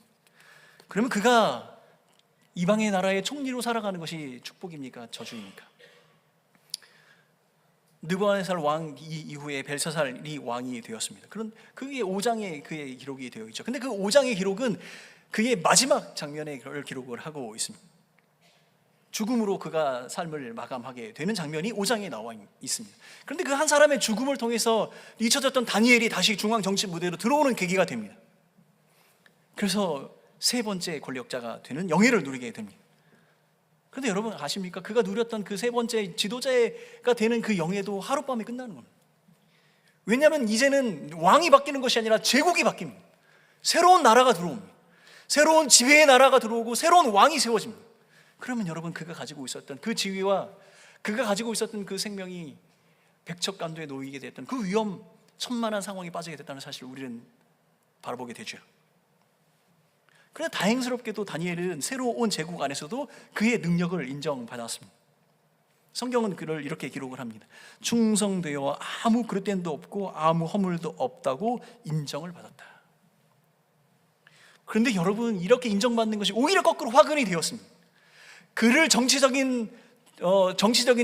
그러면 그가 이방의 나라의 총리로 살아가는 것이 축복입니까? 저주입니까? 느부갓네살 왕 이후에 벨사살이 왕이 되었습니다. 그런 그의 5장의 그의 기록이 되어 있죠. 근데 그 5장의 기록은 그의 마지막 장면에 기록을 하고 있습니다. 죽음으로 그가 삶을 마감하게 되는 장면이 5장에 나와 있습니다. 그런데 그 한 사람의 죽음을 통해서 잊혀졌던 다니엘이 다시 중앙 정치 무대로 들어오는 계기가 됩니다. 그래서 세 번째 권력자가 되는 영예를 누리게 됩니다. 그런데 여러분 아십니까? 그가 누렸던 그 세 번째 지도자가 되는 그 영예도 하룻밤에 끝나는 겁니다. 왜냐하면 이제는 왕이 바뀌는 것이 아니라 제국이 바뀝니다. 새로운 나라가 들어옵니다. 새로운 지혜의 나라가 들어오고 새로운 왕이 세워집니다. 그러면 여러분 그가 가지고 있었던 그 지위와 그가 가지고 있었던 그 생명이 백척간도에 놓이게 됐던 그 위험천만한 상황에 빠지게 됐다는 사실을 우리는 바라보게 되죠. 그런데 다행스럽게도 다니엘은 새로 온 제국 안에서도 그의 능력을 인정받았습니다. 성경은 그를 이렇게 기록을 합니다. 충성되어 아무 그릇됨도 없고 아무 허물도 없다고 인정을 받았다. 그런데 여러분 이렇게 인정받는 것이 오히려 거꾸로 화근이 되었습니다. 그를 정치적인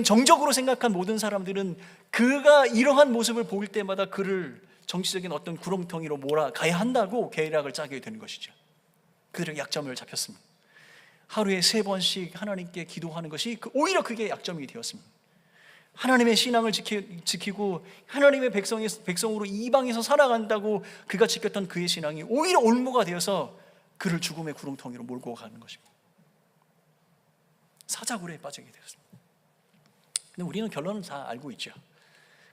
정적으로 생각한 모든 사람들은 그가 이러한 모습을 볼 때마다 그를 정치적인 어떤 구렁텅이로 몰아가야 한다고 계략을 짜게 되는 것이죠. 그들의 약점을 잡혔습니다. 하루에 3번씩 하나님께 기도하는 것이 오히려 그게 약점이 되었습니다. 하나님의 신앙을 지키고 하나님의 백성으로 이방에서 살아간다고 그가 지켰던 그의 신앙이 오히려 올무가 되어서 그를 죽음의 구렁텅이로 몰고 가는 것입니다. 사자굴에 빠지게 되었습니다. 근데 우리는 결론은 다 알고 있죠.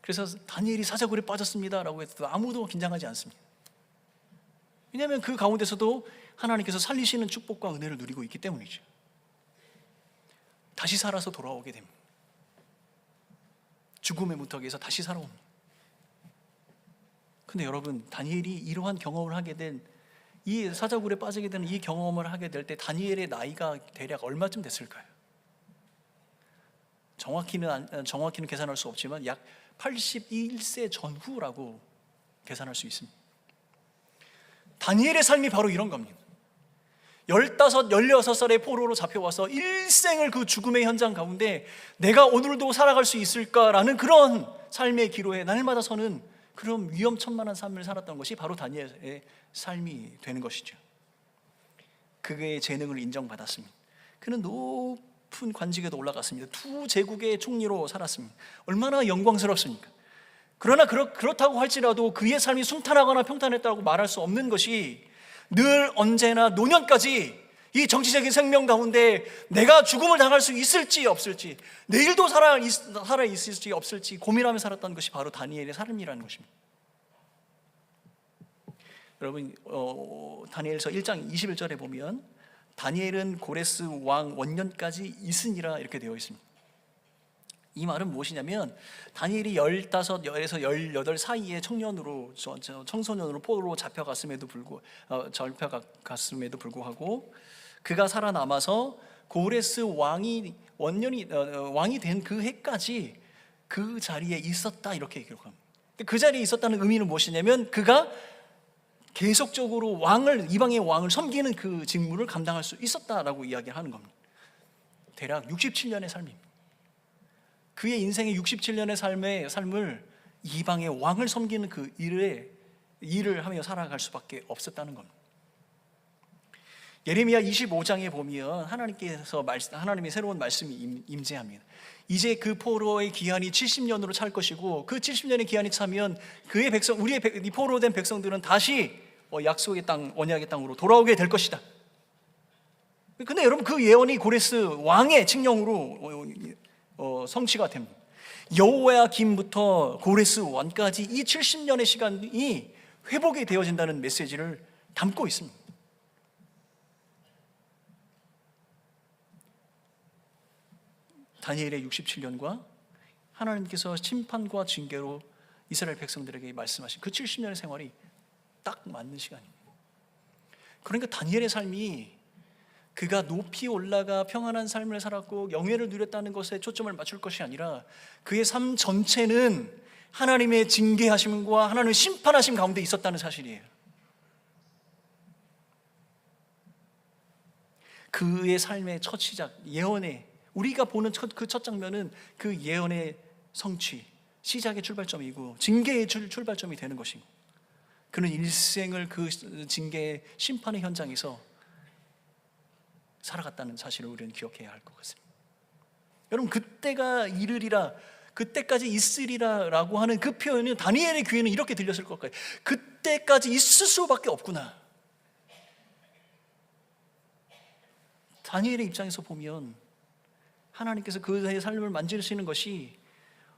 그래서 다니엘이 사자굴에 빠졌습니다라고 해도 아무도 긴장하지 않습니다. 왜냐하면 그 가운데서도 하나님께서 살리시는 축복과 은혜를 누리고 있기 때문이죠. 다시 살아서 돌아오게 됩니다. 죽음의 문턱에서 다시 살아옵니다. 근데 여러분 다니엘이 이러한 경험을 하게 된 이 사자굴에 빠지게 되는 이 경험을 하게 될 때 다니엘의 나이가 대략 얼마쯤 됐을까요? 정확히는 계산할 수 없지만 약 81세 전후라고 계산할 수 있습니다. 다니엘의 삶이 바로 이런 겁니다. 15, 16살의 포로로 잡혀와서 일생을 그 죽음의 현장 가운데 내가 오늘도 살아갈 수 있을까라는 그런 삶의 기로에 날마다 서는 그런 위험천만한 삶을 살았던 것이 바로 다니엘의 삶이 되는 것이죠. 그의 재능을 인정받았습니다. 그는 높은 관직에도 올라갔습니다. 2 제국의 총리로 살았습니다. 얼마나 영광스럽습니까? 그러나 그렇다고 할지라도 그의 삶이 순탄하거나 평탄했다고 말할 수 없는 것이 늘 언제나 노년까지 이 정치적인 생명 가운데 내가 죽음을 당할 수 있을지 없을지, 내일도 살아 있을지 없을지 고민하며 살았던 것이 바로 다니엘의 삶이라는 것입니다. 여러분 다니엘서 1장 21절에 보면 다니엘은 고레스 왕 원년까지 있으니라 이렇게 되어 있습니다. 이 말은 무엇이냐면 다니엘이 15에서 18 사이에 청소년으로 포로로 잡혀갔음에도 불구하고 그가 살아남아서 고레스 왕이 왕이 된 그 해까지 그 자리에 있었다 이렇게 기록합니다. 그 자리에 있었다는 의미는 무엇이냐면 그가 계속적으로 이방의 왕을 섬기는 그 직무를 감당할 수 있었다라고 이야기하는 겁니다. 대략 67년의 삶입니다. 그의 인생의 67년의 삶을 이방의 왕을 섬기는 그 일을 하며 살아갈 수밖에 없었다는 겁니다. 예레미야 25장에 보면 하나님의 새로운 말씀이 임재합니다. 이제 그 포로의 기한이 70년으로 찰 것이고 그 70년의 기한이 차면 그의 우리의 포로된 백성들은 다시 약속의 땅, 언약의 땅으로 돌아오게 될 것이다. 근데 여러분 그 예언이 고레스 왕의 칙령으로 성취가 됩니다. 여호야김부터 고레스 왕까지 이 70년의 시간이 회복이 되어진다는 메시지를 담고 있습니다. 다니엘의 67년과 하나님께서 심판과 징계로 이스라엘 백성들에게 말씀하신 그 70년의 생활이 딱 맞는 시간입니다. 그러니까 다니엘의 삶이 그가 높이 올라가 평안한 삶을 살았고 영예를 누렸다는 것에 초점을 맞출 것이 아니라 그의 삶 전체는 하나님의 징계하심과 하나님의 심판하심 가운데 있었다는 사실이에요. 그의 삶의 첫 시작, 예언의, 우리가 보는 그 첫 장면은 그 예언의 성취, 시작의 출발점이고 징계의 출발점이 되는 것이고, 그는 일생을 그 징계의 심판의 현장에서 살아갔다는 사실을 우리는 기억해야 할 것 같습니다. 여러분, 그때가 이르리라, 그때까지 있으리라 라고 하는 그 표현이 다니엘의 귀에는 이렇게 들렸을 것 같아요. 그때까지 있을 수밖에 없구나. 다니엘의 입장에서 보면 하나님께서 그의 삶을 만지시는 것이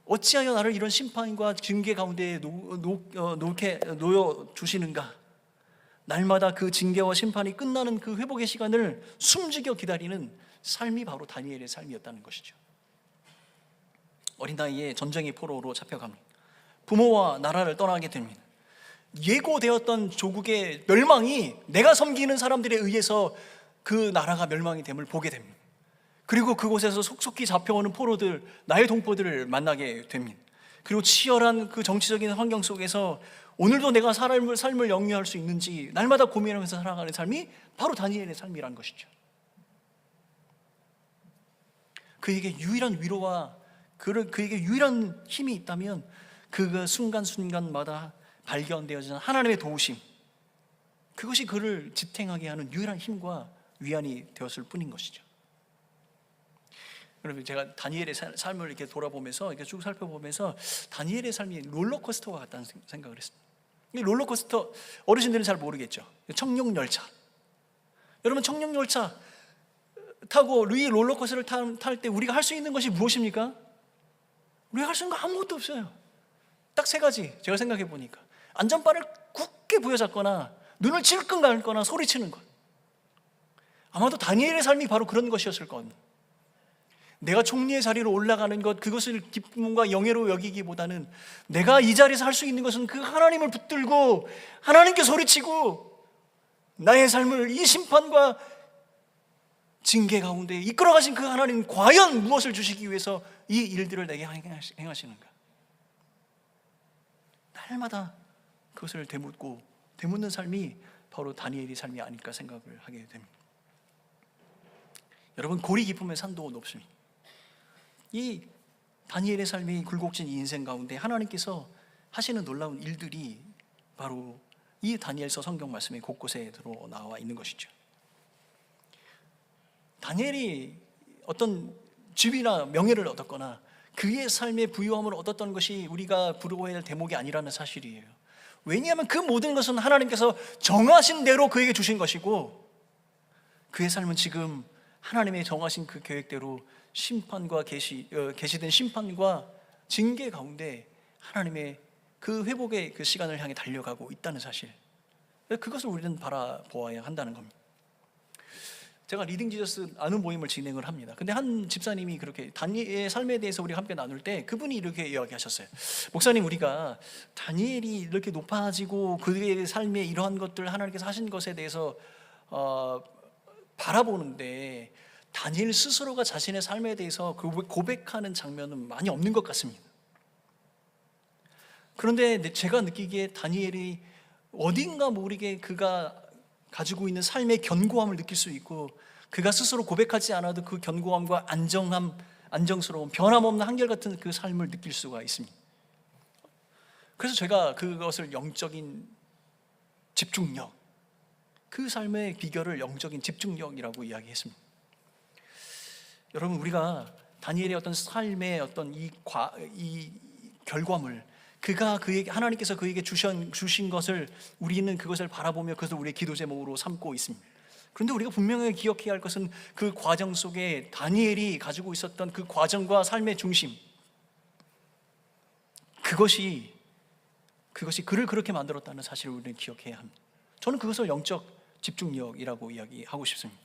어찌하여 나를 이런 심판과 징계 가운데 놓여 주시는가, 날마다 그 징계와 심판이 끝나는 그 회복의 시간을 숨지겨 기다리는 삶이 바로 다니엘의 삶이었다는 것이죠. 어린 나이에 전쟁의 포로로 잡혀갑니다. 부모와 나라를 떠나게 됩니다. 예고되었던 조국의 멸망이 내가 섬기는 사람들에 의해서 그 나라가 멸망이 됨을 보게 됩니다. 그리고 그곳에서 속속히 잡혀오는 포로들, 나의 동포들을 만나게 됩니다. 그리고 치열한 그 정치적인 환경 속에서 오늘도 내가 삶을 영위할 수 있는지 날마다 고민하면서 살아가는 삶이 바로 다니엘의 삶이라는 것이죠. 그에게 유일한 위로와 그에게 유일한 힘이 있다면 그 순간순간마다 발견되어지는 하나님의 도우심, 그것이 그를 지탱하게 하는 유일한 힘과 위안이 되었을 뿐인 것이죠. 여러분, 제가 다니엘의 삶을 이렇게 돌아보면서 이렇게 쭉 살펴보면서 다니엘의 삶이 롤러코스터와 같다는 생각을 했습니다. 이 롤러코스터, 어르신들은 잘 모르겠죠. 청룡열차. 여러분, 청룡열차 타고 이 롤러코스터를 탈 때 우리가 할 수 있는 것이 무엇입니까? 우리가 할 수 있는 거 아무것도 없어요. 딱 세 가지. 제가 생각해 보니까 안전바를 굳게 부여잡거나 눈을 찔끔 감거나 소리치는 것. 아마도 다니엘의 삶이 바로 그런 것이었을 겁니다. 내가 총리의 자리로 올라가는 것, 그것을 기쁨과 영예로 여기기보다는 내가 이 자리에서 할 수 있는 것은 그 하나님을 붙들고 하나님께 소리치고 나의 삶을 이 심판과 징계 가운데 이끌어 가신 그 하나님, 과연 무엇을 주시기 위해서 이 일들을 내게 행하시는가? 날마다 그것을 되묻는 삶이 바로 다니엘의 삶이 아닐까 생각을 하게 됩니다. 여러분, 골이 깊으면 산도 높습니다. 이 다니엘의 삶이 굴곡진 이 인생 가운데 하나님께서 하시는 놀라운 일들이 바로 이 다니엘서 성경 말씀에 곳곳에 들어 나와 있는 것이죠. 다니엘이 어떤 집이나 명예를 얻었거나 그의 삶의 부유함을 얻었던 것이 우리가 부러워해야 할 대목이 아니라는 사실이에요. 왜냐하면 그 모든 것은 하나님께서 정하신 대로 그에게 주신 것이고, 그의 삶은 지금 하나님의 정하신 그 계획대로 심판과 계시된 심판과 징계 가운데 하나님의 그 회복의 그 시간을 향해 달려가고 있다는 사실, 그것을 우리는 바라보아야 한다는 겁니다. 제가 리딩 지저스 아는 모임을 진행을 합니다. 근데 한 집사님이 그렇게 다니엘의 삶에 대해서 우리가 함께 나눌 때 그분이 이렇게 이야기하셨어요. 목사님, 우리가 다니엘이 이렇게 높아지고 그의 삶에 이러한 것들 하나님께서 하신 것에 대해서 바라보는데 다니엘 스스로가 자신의 삶에 대해서 고백하는 장면은 많이 없는 것 같습니다. 그런데 제가 느끼기에 다니엘이 어딘가 모르게 그가 가지고 있는 삶의 견고함을 느낄 수 있고, 그가 스스로 고백하지 않아도 그 견고함과 안정스러운 변함없는 한결같은 그 삶을 느낄 수가 있습니다. 그래서 제가 그것을 영적인 집중력, 그 삶의 비결을 영적인 집중력이라고 이야기했습니다. 여러분, 우리가 다니엘의 어떤 삶의 어떤 이 결과물, 하나님께서 그에게 주신 것을 우리는 그것을 바라보며 그것을 우리의 기도 제목으로 삼고 있습니다. 그런데 우리가 분명히 기억해야 할 것은 그 과정 속에 다니엘이 가지고 있었던 그 과정과 삶의 중심, 그것이 그를 그렇게 만들었다는 사실을 우리는 기억해야 합니다. 저는 그것을 영적 집중력이라고 이야기하고 싶습니다.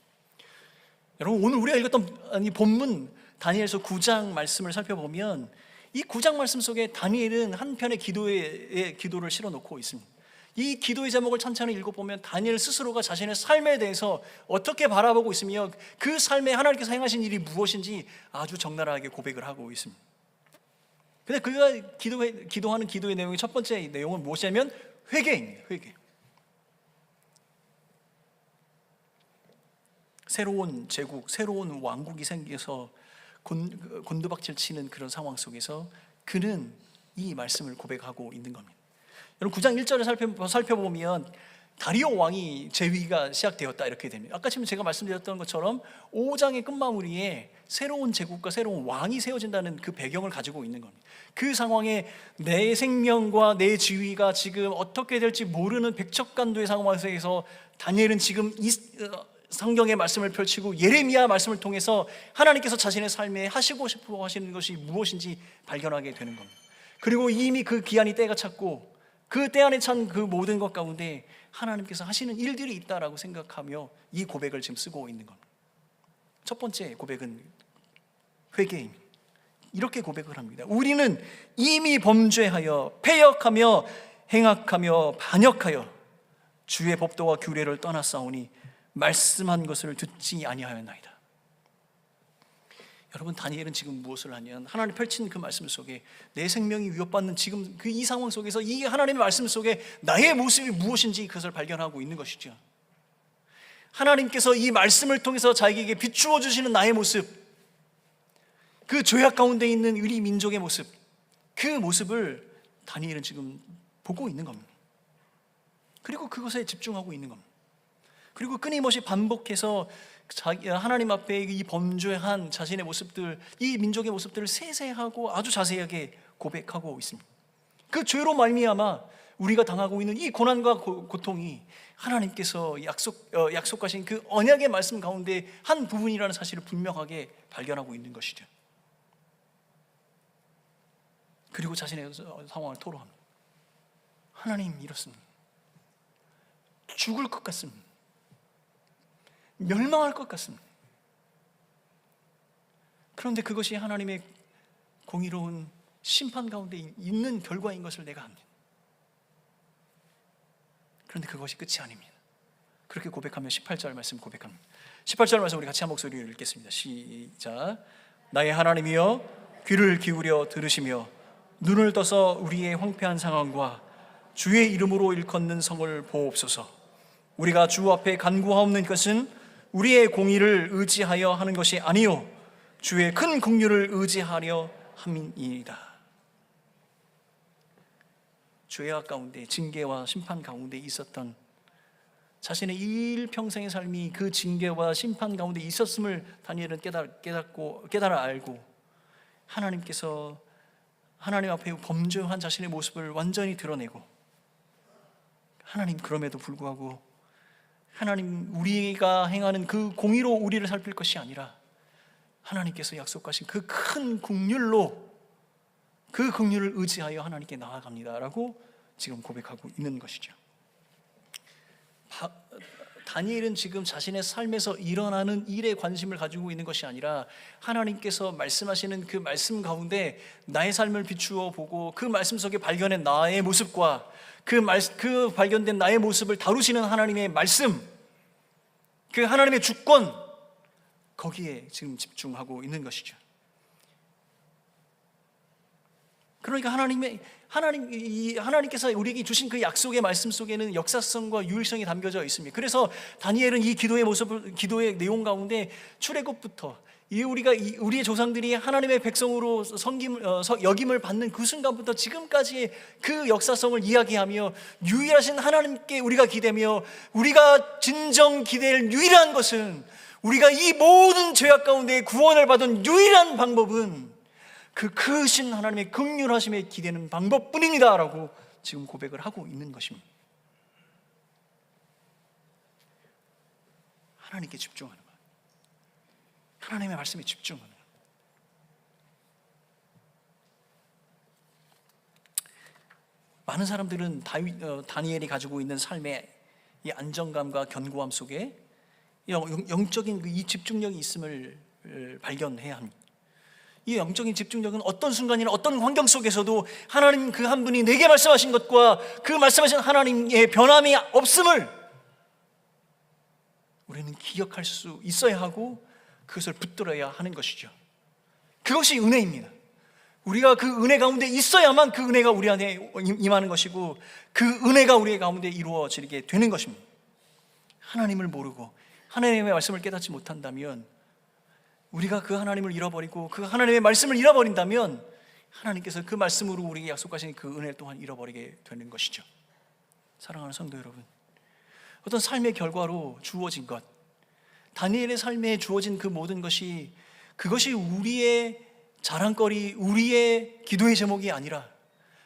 여러분, 오늘 우리가 읽었던 이 본문 다니엘서 9장 말씀을 살펴보면 이 9장 말씀 속에 다니엘은 한편의 기도를 실어놓고 있습니다. 이 기도의 제목을 천천히 읽어보면 다니엘 스스로가 자신의 삶에 대해서 어떻게 바라보고 있으며 그 삶에 하나님께서 행하신 일이 무엇인지 아주 적나라하게 고백을 하고 있습니다. 근데 그가 기도하는 기도의 내용의 첫 번째 내용은 무엇이냐면 회개입니다. 회개. 새로운 제국, 새로운 왕국이 생겨서 곤두박질 치는 그런 상황 속에서 그는 이 말씀을 고백하고 있는 겁니다. 여러분 9장 1절을 살펴보면 다리오 왕이 재위가 시작되었다 이렇게 됩니다. 아까 지금 제가 말씀드렸던 것처럼 5장의 끝마무리에 새로운 제국과 새로운 왕이 세워진다는 그 배경을 가지고 있는 겁니다. 그 상황에 내 생명과 내 지위가 지금 어떻게 될지 모르는 백척간도의 상황 속에서 다니엘은 지금 이 성경의 말씀을 펼치고 예레미야 말씀을 통해서 하나님께서 자신의 삶에 하시고 싶어 하시는 것이 무엇인지 발견하게 되는 겁니다. 그리고 이미 그 기한이 때가 찼고 그 때 안에 찬 그 모든 것 가운데 하나님께서 하시는 일들이 있다라고 생각하며 이 고백을 지금 쓰고 있는 겁니다. 첫 번째 고백은 회개입니다. 이렇게 고백을 합니다. 우리는 이미 범죄하여 패역하며 행악하며 반역하여 주의 법도와 규례를 떠났사오니 말씀한 것을 듣지 아니하였나이다. 여러분 다니엘은 지금 무엇을 하냐면 하나님 펼친 그 말씀 속에 내 생명이 위협받는 지금 그 이 상황 속에서 이 하나님의 말씀 속에 나의 모습이 무엇인지 그것을 발견하고 있는 것이죠. 하나님께서 이 말씀을 통해서 자기에게 비추어 주시는 나의 모습, 그 죄악 가운데 있는 우리 민족의 모습, 그 모습을 다니엘은 지금 보고 있는 겁니다. 그리고 그것에 집중하고 있는 겁니다. 그리고 끊임없이 반복해서 하나님 앞에 이 범죄한 자신의 모습들, 이 민족의 모습들을 세세하고 아주 자세하게 고백하고 있습니다. 그 죄로 말미암아 우리가 당하고 있는 이 고난과 고통이 하나님께서 약속하신 그 언약의 말씀 가운데 한 부분이라는 사실을 분명하게 발견하고 있는 것이죠. 그리고 자신의 상황을 토로합니다. 하나님 이렇습니다. 죽을 것 같습니다. 멸망할 것 같습니다. 그런데 그것이 하나님의 공의로운 심판 가운데 있는 결과인 것을 내가 압니다. 그런데 그것이 끝이 아닙니다. 그렇게 고백하며 18절 말씀 고백합니다. 18절 말씀 우리 같이 한 목소리로 읽겠습니다. 시작. 나의 하나님이여 귀를 기울여 들으시며 눈을 떠서 우리의 황폐한 상황과 주의 이름으로 일컫는 성을 보옵소서. 우리가 주 앞에 간구하옵는 것은 우리의 공의를 의지하여 하는 것이 아니요 주의 큰 긍휼을 의지하려 함이니이다. 죄악 가운데 징계와 심판 가운데 있었던 자신의 일평생의 삶이 그 징계와 심판 가운데 있었음을 다니엘은 깨달아 알고 하나님께서 하나님 앞에 범죄한 자신의 모습을 완전히 드러내고 하나님 그럼에도 불구하고 하나님 우리가 행하는 그 공의로 우리를 살필 것이 아니라 하나님께서 약속하신 그 큰 긍휼로 그 긍휼을 의지하여 하나님께 나아갑니다라고 지금 고백하고 있는 것이죠. 다니엘은 지금 자신의 삶에서 일어나는 일에 관심을 가지고 있는 것이 아니라 하나님께서 말씀하시는 그 말씀 가운데 나의 삶을 비추어 보고 그 말씀 속에 발견한 나의 모습과 그 발견된 나의 모습을 다루시는 하나님의 말씀, 그 하나님의 주권, 거기에 지금 집중하고 있는 것이죠. 그러니까 하나님께서 우리에게 주신 그 약속의 말씀 속에는 역사성과 유일성이 담겨져 있습니다. 그래서 다니엘은 이 기도의 내용 가운데 출애굽부터 우리의 조상들이 하나님의 백성으로 여김을 받는 그 순간부터 지금까지의 그 역사성을 이야기하며 유일하신 하나님께 우리가 기대며 우리가 진정 기대할 유일한 것은 우리가 이 모든 죄악 가운데 구원을 받은 유일한 방법은 그 크신 하나님의 긍휼하심에 기대는 방법뿐입니다 라고 지금 고백을 하고 있는 것입니다. 하나님께 집중하는 거예요. 하나님의 말씀에 집중하는 거예요. 많은 사람들은 다니엘이 가지고 있는 삶의 이 안정감과 견고함 속에 영적인 이 집중력이 있음을 발견해야 합니다. 이 영적인 집중력은 어떤 순간이나 어떤 환경 속에서도 하나님 그 한 분이 내게 말씀하신 것과 그 말씀하신 하나님의 변함이 없음을 우리는 기억할 수 있어야 하고 그것을 붙들어야 하는 것이죠. 그것이 은혜입니다. 우리가 그 은혜 가운데 있어야만 그 은혜가 우리 안에 임하는 것이고 그 은혜가 우리 가운데 이루어지게 되는 것입니다. 하나님을 모르고 하나님의 말씀을 깨닫지 못한다면, 우리가 그 하나님을 잃어버리고 그 하나님의 말씀을 잃어버린다면 하나님께서 그 말씀으로 우리에게 약속하신 그 은혜 또한 잃어버리게 되는 것이죠. 사랑하는 성도 여러분, 어떤 삶의 결과로 주어진 것, 다니엘의 삶에 주어진 그 모든 것이, 그것이 우리의 자랑거리, 우리의 기도의 제목이 아니라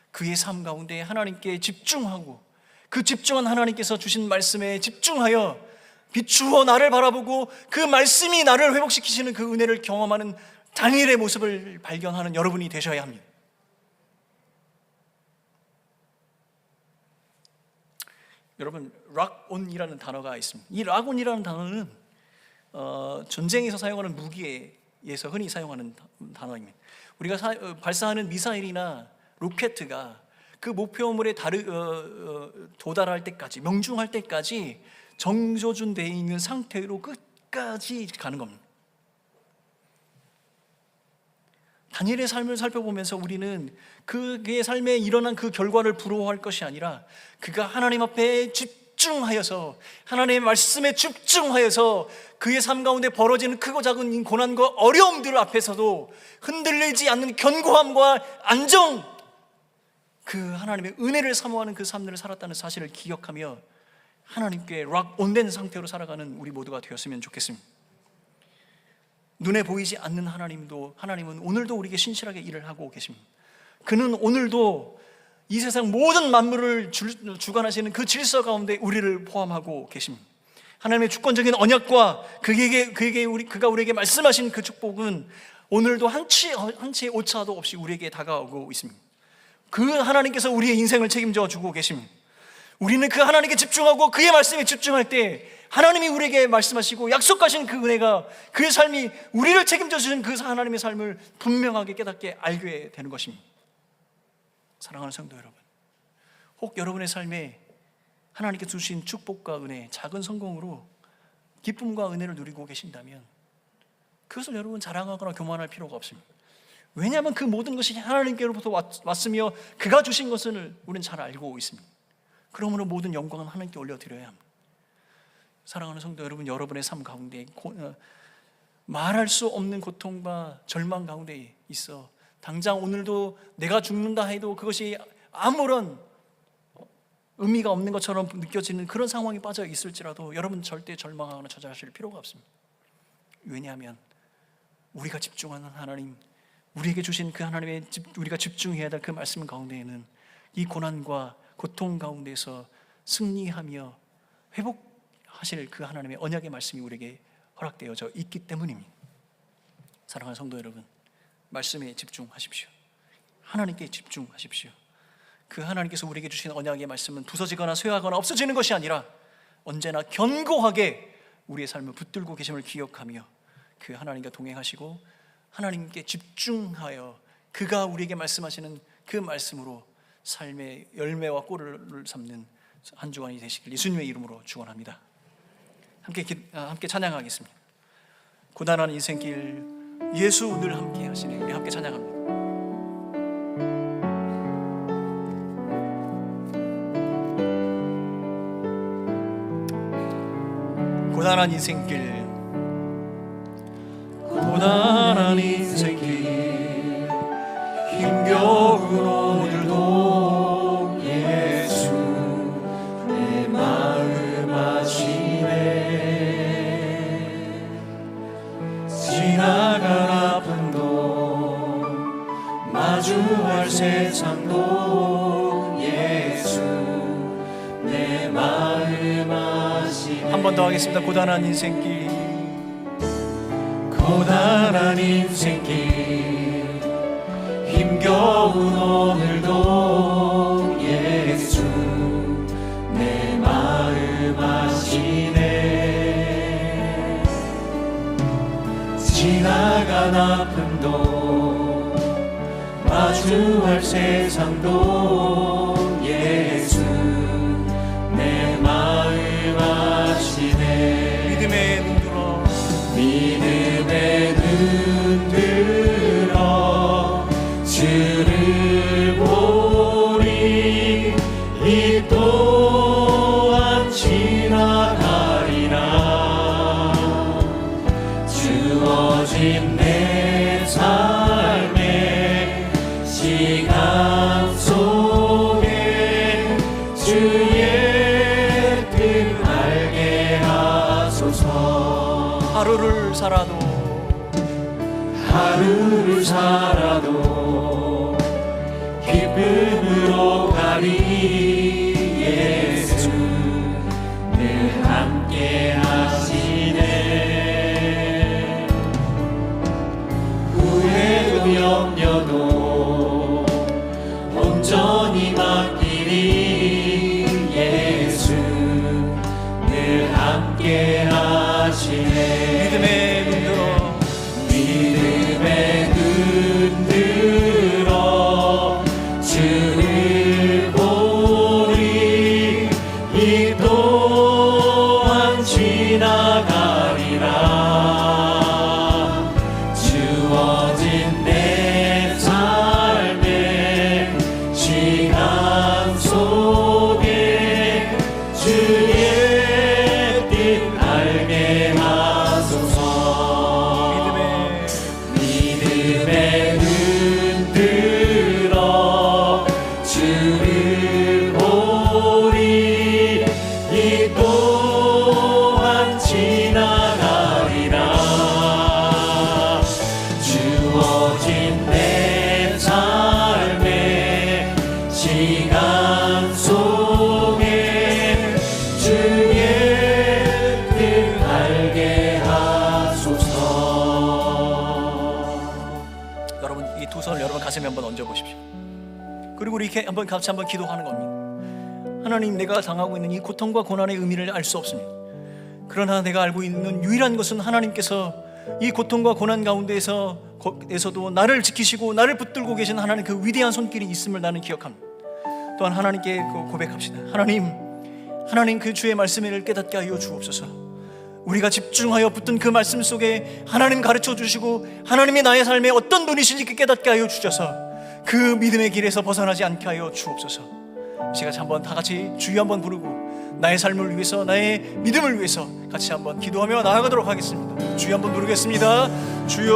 그의 삶 가운데 하나님께 집중하고 그 집중한 하나님께서 주신 말씀에 집중하여 비추어 나를 바라보고 그 말씀이 나를 회복시키시는 그 은혜를 경험하는 다니엘의 모습을 발견하는 여러분이 되셔야 합니다. 여러분, 락온이라는 단어가 있습니다. 이 락온이라는 단어는 전쟁에서 사용하는 무기에서 흔히 사용하는 단어입니다. 우리가 발사하는 미사일이나 로켓가 그 목표물에 도달할 때까지, 명중할 때까지 정조준되어 있는 상태로 끝까지 가는 겁니다. 다니엘의 삶을 살펴보면서 우리는 그의 삶에 일어난 그 결과를 부러워할 것이 아니라 그가 하나님 앞에 집중하여서, 하나님의 말씀에 집중하여서 그의 삶 가운데 벌어지는 크고 작은 고난과 어려움들 앞에서도 흔들리지 않는 견고함과 안정, 그 하나님의 은혜를 사모하는 그 삶들을 살았다는 사실을 기억하며 하나님께 락온된 상태로 살아가는 우리 모두가 되었으면 좋겠습니다. 눈에 보이지 않는 하나님은 오늘도 우리에게 신실하게 일을 하고 계십니다. 그는 오늘도 이 세상 모든 만물을 주관하시는 그 질서 가운데 우리를 포함하고 계십니다. 하나님의 주권적인 언약과 그가 우리에게 말씀하신 그 축복은 오늘도 한치의 오차도 없이 우리에게 다가오고 있습니다. 그 하나님께서 우리의 인생을 책임져 주고 계십니다. 우리는 그 하나님께 집중하고 그의 말씀에 집중할 때 하나님이 우리에게 말씀하시고 약속하신 그 은혜가, 그의 삶이 우리를 책임져 주신 그 하나님의 삶을 분명하게 깨닫게 알게 되는 것입니다. 사랑하는 성도 여러분, 혹 여러분의 삶에 하나님께 주신 축복과 은혜, 작은 성공으로 기쁨과 은혜를 누리고 계신다면 그것을 여러분 자랑하거나 교만할 필요가 없습니다. 왜냐하면 그 모든 것이 하나님께로부터 왔으며 그가 주신 것을 우리는 잘 알고 있습니다. 그러므로 모든 영광은 하나님께 올려드려야 합니다. 사랑하는 성도 여러분, 여러분의 삶 가운데 말할 수 없는 고통과 절망 가운데 있어 당장 오늘도 내가 죽는다 해도 그것이 아무런 의미가 없는 것처럼 느껴지는 그런 상황에 빠져 있을지라도 여러분 절대 절망하거나 좌절하실 필요가 없습니다. 왜냐하면 우리가 집중하는 하나님, 우리에게 주신 그 하나님의 우리가 집중해야 될 그 말씀 가운데에는 이 고난과 고통 가운데서 승리하며 회복하실 그 하나님의 언약의 말씀이 우리에게 허락되어져 있기 때문입니다. 사랑하는 성도 여러분, 말씀에 집중하십시오. 하나님께 집중하십시오. 그 하나님께서 우리에게 주신 언약의 말씀은 부서지거나 쇠하거나 없어지는 것이 아니라 언제나 견고하게 우리의 삶을 붙들고 계심을 기억하며 그 하나님과 동행하시고 하나님께 집중하여 그가 우리에게 말씀하시는 그 말씀으로 삶의 열매와 꼴을 삼는 한 주간이 되시길 예수님의 이름으로 축원합니다. 함께 찬양하겠습니다. 고단한 인생길 예수 늘 함께 하시네. 우리 함께 찬양합니다. 고단한 인생길, 고단한 인생길 힘겨운 오늘도 예수 내 마음 아시네. 지나간 아픔도 마주할 세상도 예수 내 마음 아시네. 한 번 더 하겠습니다. 고단한 인생길, 고단한 인생길 힘겨운 오늘도 예수 내 마음 아시네. 지나간 아픔도 마주할 세상도 예수 내 마음 아시네. 믿음의 눈 들어 믿음의 눈 들어 주를 보리. 이 또한 지나가리라. 하소서. 하루를 살아도 기쁨으로 가리. 예수 늘 함께 하시네. 후회도 염려도 온전히 맡기리. 예수 늘 함께 하시네. 믿음의 눈 들어 주를 보리. 이 또한 지나가리라. 주어진 내 삶의 시간 속에 주의 뜻 알게 하소서. 믿음의 눈 들어 주를 보리. 이 또한 지나가리라. 주어진 내 삶의 시간 속에 주의 뜻 알게 하소서. 여러분 이 두 손을 여러분 가슴에 한번 얹어 보십시오. 그리고 이렇게 한번 같이 한번 기도하는 겁니다. 하나님, 내가 당하고 있는 이 고통과 고난의 의미를 알 수 없습니다. 그러나 내가 알고 있는 유일한 것은 하나님께서 이 고통과 고난 가운데에서도 나를 지키시고 나를 붙들고 계신 하나님 그 위대한 손길이 있음을 나는 기억합니다. 또한 하나님께 고백합시다. 하나님 그 주의 말씀을 깨닫게 하여 주옵소서. 우리가 집중하여 붙든 그 말씀 속에 하나님 가르쳐 주시고 하나님이 나의 삶에 어떤 분이신지 깨닫게 하여 주셔서 그 믿음의 길에서 벗어나지 않게 하여 주옵소서. 이 시간 한번 다 같이 주여 한번 부르고 나의 삶을 위해서, 나의 믿음을 위해서 같이 한번 기도하며 나아가도록 하겠습니다. 주여 한번 부르겠습니다. 주여.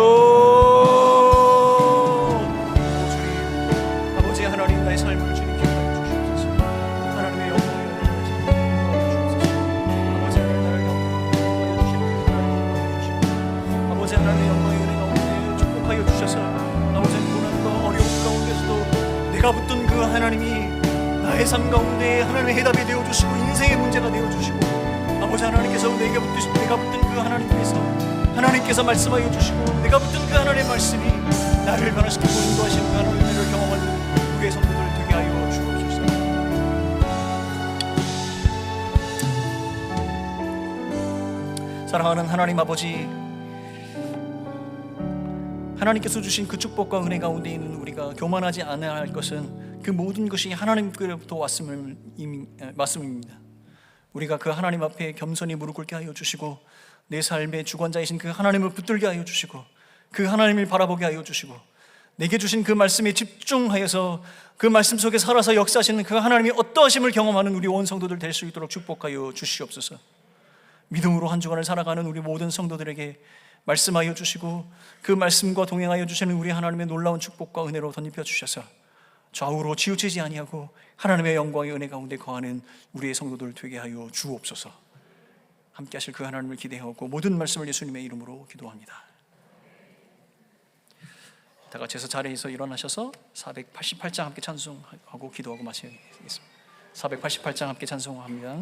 아버지 하나님, 나의 삶을 주님께 주시옵소서. 하나님의 영광을 아버지 하나님, 나를 영광하여 주시옵소서. 아버지 하나님의 영광의 은혜 가운데 축복하여 주셔서 아버지 고난과 어려움 가운데서도 내가 붙든 그 하나님이 나의 삶 가운데 하나님의 해답이 되어주시고 인생의 문제가 되어주시고 아버지 하나님께서 내가 붙든 그 하나님께서 말씀하여 주시고 내가 붙든 그 하나님의 말씀이 나를 변화시키고 인도하시는 그 하나님의 은혜를 경험하는 우리의 성도들 되게 하여 주옵소서. 사랑하는 하나님 아버지, 하나님께서 주신 그 축복과 은혜 가운데 있는 우리가 교만하지 않아야 할 것은 그 모든 것이 하나님께로부터 왔음입니다. 우리가 그 하나님 앞에 겸손히 무릎 꿇게 하여 주시고 내 삶의 주관자이신 그 하나님을 붙들게 하여 주시고 그 하나님을 바라보게 하여 주시고 내게 주신 그 말씀에 집중하여서 그 말씀 속에 살아서 역사하시는 그 하나님이 어떠하심을 경험하는 우리 온 성도들 될 수 있도록 축복하여 주시옵소서. 믿음으로 한 주간을 살아가는 우리 모든 성도들에게 말씀하여 주시고 그 말씀과 동행하여 주시는 우리 하나님의 놀라운 축복과 은혜로 덧입혀 주셔서 좌우로 치우치지 아니하고 하나님의 영광의 은혜 가운데 거하는 우리의 성도들 되게 하여 주옵소서. 함께 하실 그 하나님을 기대하고 모든 말씀을 예수님의 이름으로 기도합니다. 다 같이 해서 자리에서 일어나셔서 488장 함께 찬송하고 기도하고 마치겠습니다. 488장 함께 찬송합니다.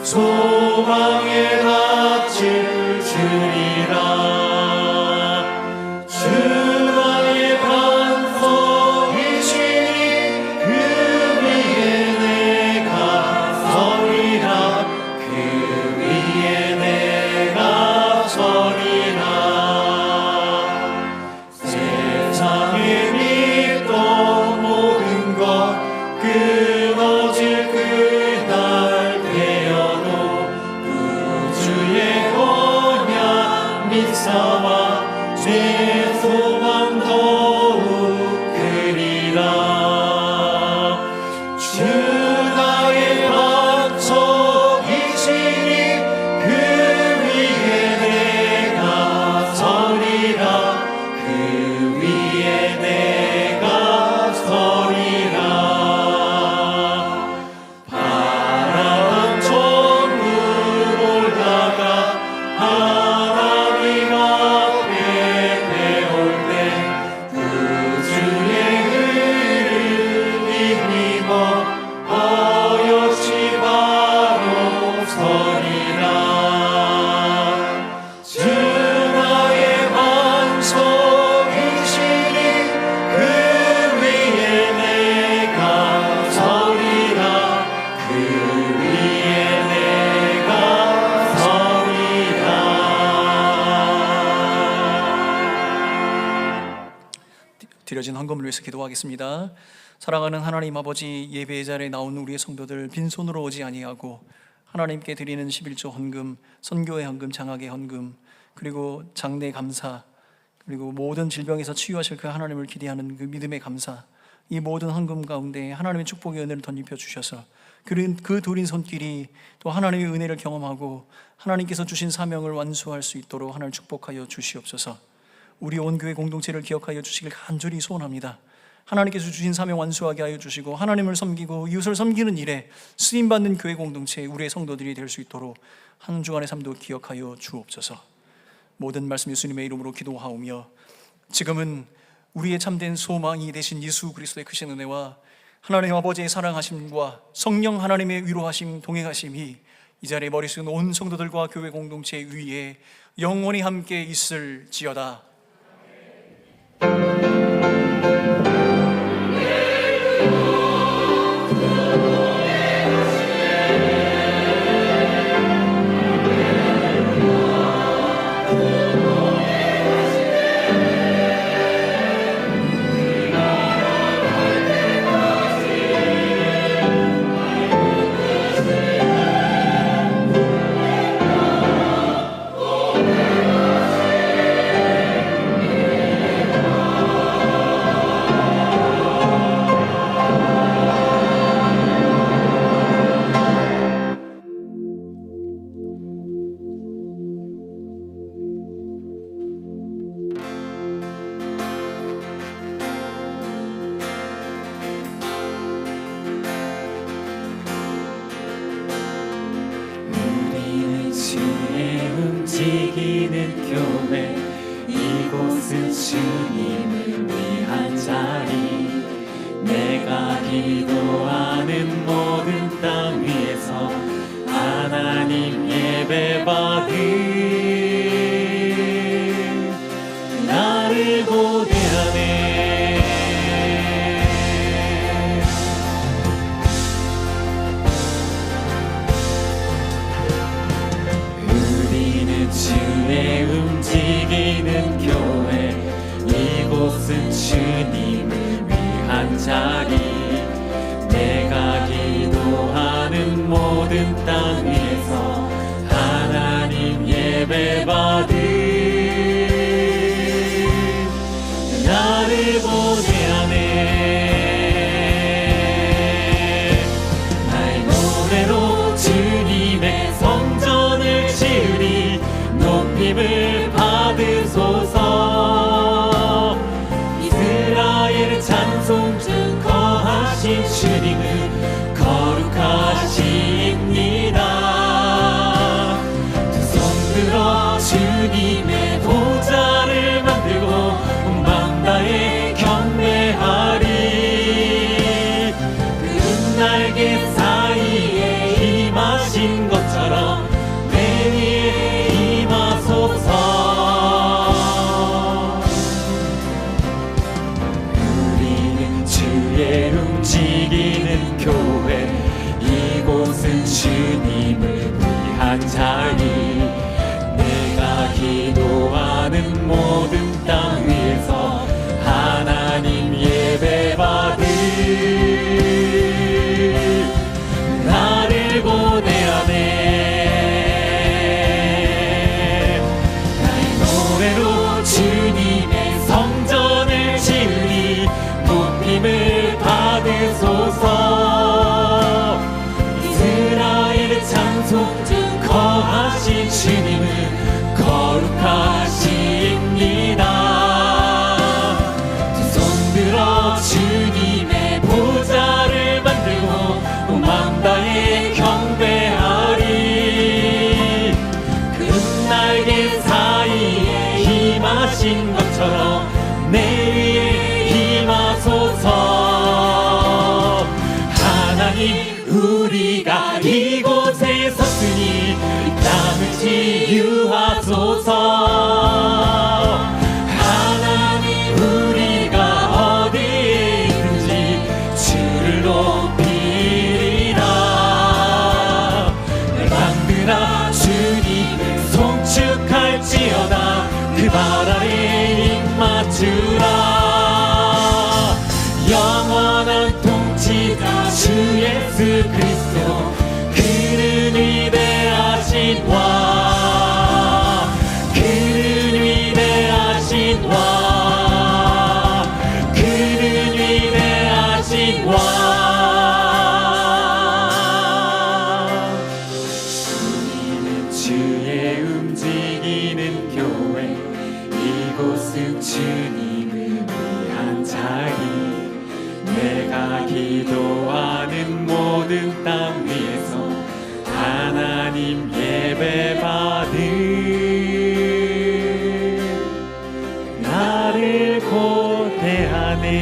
소망에 닿을 주리라. 삼아 내 소망 더욱 크리라. 주 나의 반석이시니 그 위에 내가 서리라. 그 위에 내가 서리라. 파란 천문 올라가 하나님 앞에 배울 때 구주의 의를 힘입어 어여시 바로 서리라. 주 나의 반석이시니 그 위에 내가 서리라. 그 위에 내가 서리라. 드려진 헌금을 위해서 기도하겠습니다. 사랑하는 하나님 아버지, 예배의 자리에 나온 우리의 성도들 빈손으로 오지 아니하고 하나님께 드리는 11조 헌금, 선교의 헌금, 장학의 헌금, 그리고 장래 감사, 그리고 모든 질병에서 치유하실 그 하나님을 기대하는 그 믿음의 감사, 이 모든 헌금 가운데 하나님의 축복의 은혜를 덧입혀 주셔서 그 둘인 손길이 또 하나님의 은혜를 경험하고 하나님께서 주신 사명을 완수할 수 있도록 하나님 축복하여 주시옵소서. 우리 온 교회 공동체를 기억하여 주시길 간절히 소원합니다. 하나님께서 주신 사명 완수하게 하여 주시고 하나님을 섬기고 이웃을 섬기는 일에 쓰임받는 교회 공동체, 우리의 성도들이 될 수 있도록 한 주간의 삶도 기억하여 주옵소서. 모든 말씀 예수님의 이름으로 기도하오며, 지금은 우리의 참된 소망이 되신 예수 그리스도의 크신 은혜와 하나님 아버지의 사랑하심과 성령 하나님의 위로하심, 동행하심이 이 자리에 머리 숙인 온 성도들과 교회 공동체 위에 영원히 함께 있을지어다. 움직이는 교회, 이곳은 주님을 위한 자리. 내가 기도하는 모든 땅 위에서 하나님 예배받은 나를 고대하네. 주의 움직이는 교회, 이곳은 주님을 위한 자리. 내가 기도하는 모든 땅 위에서 하나님 노래로 주님의 성전을 지으니 높임을 받으소서. 이스라엘의 찬송 중 거하신 주님은 거룩하십니다. 두 손 들어 주님의 보좌를 만들고 온 마음 다해 경배하리. 그 날개 사이에 임하신 것처럼 내 위에 임하소서. 하나님 우리가 이곳에 섰으니 이 땅을 치유하소서. 하나님 우리가 어디에 있든지 주를 높이리라. 내 만드나 주님을 송축할지어다. 그 발 아래 입맞추라. 영원한 통치자 주 예수 그리스도, 그는 위대하신 왕, 그는 위대하신 왕, 그는 위대하신 왕. 주님은 주의 움직이는 교회, 이곳은 주님을 위한 자리. 내가 기도하는 모든 땅 위에서 하나님 예배받은 나를 고대하네.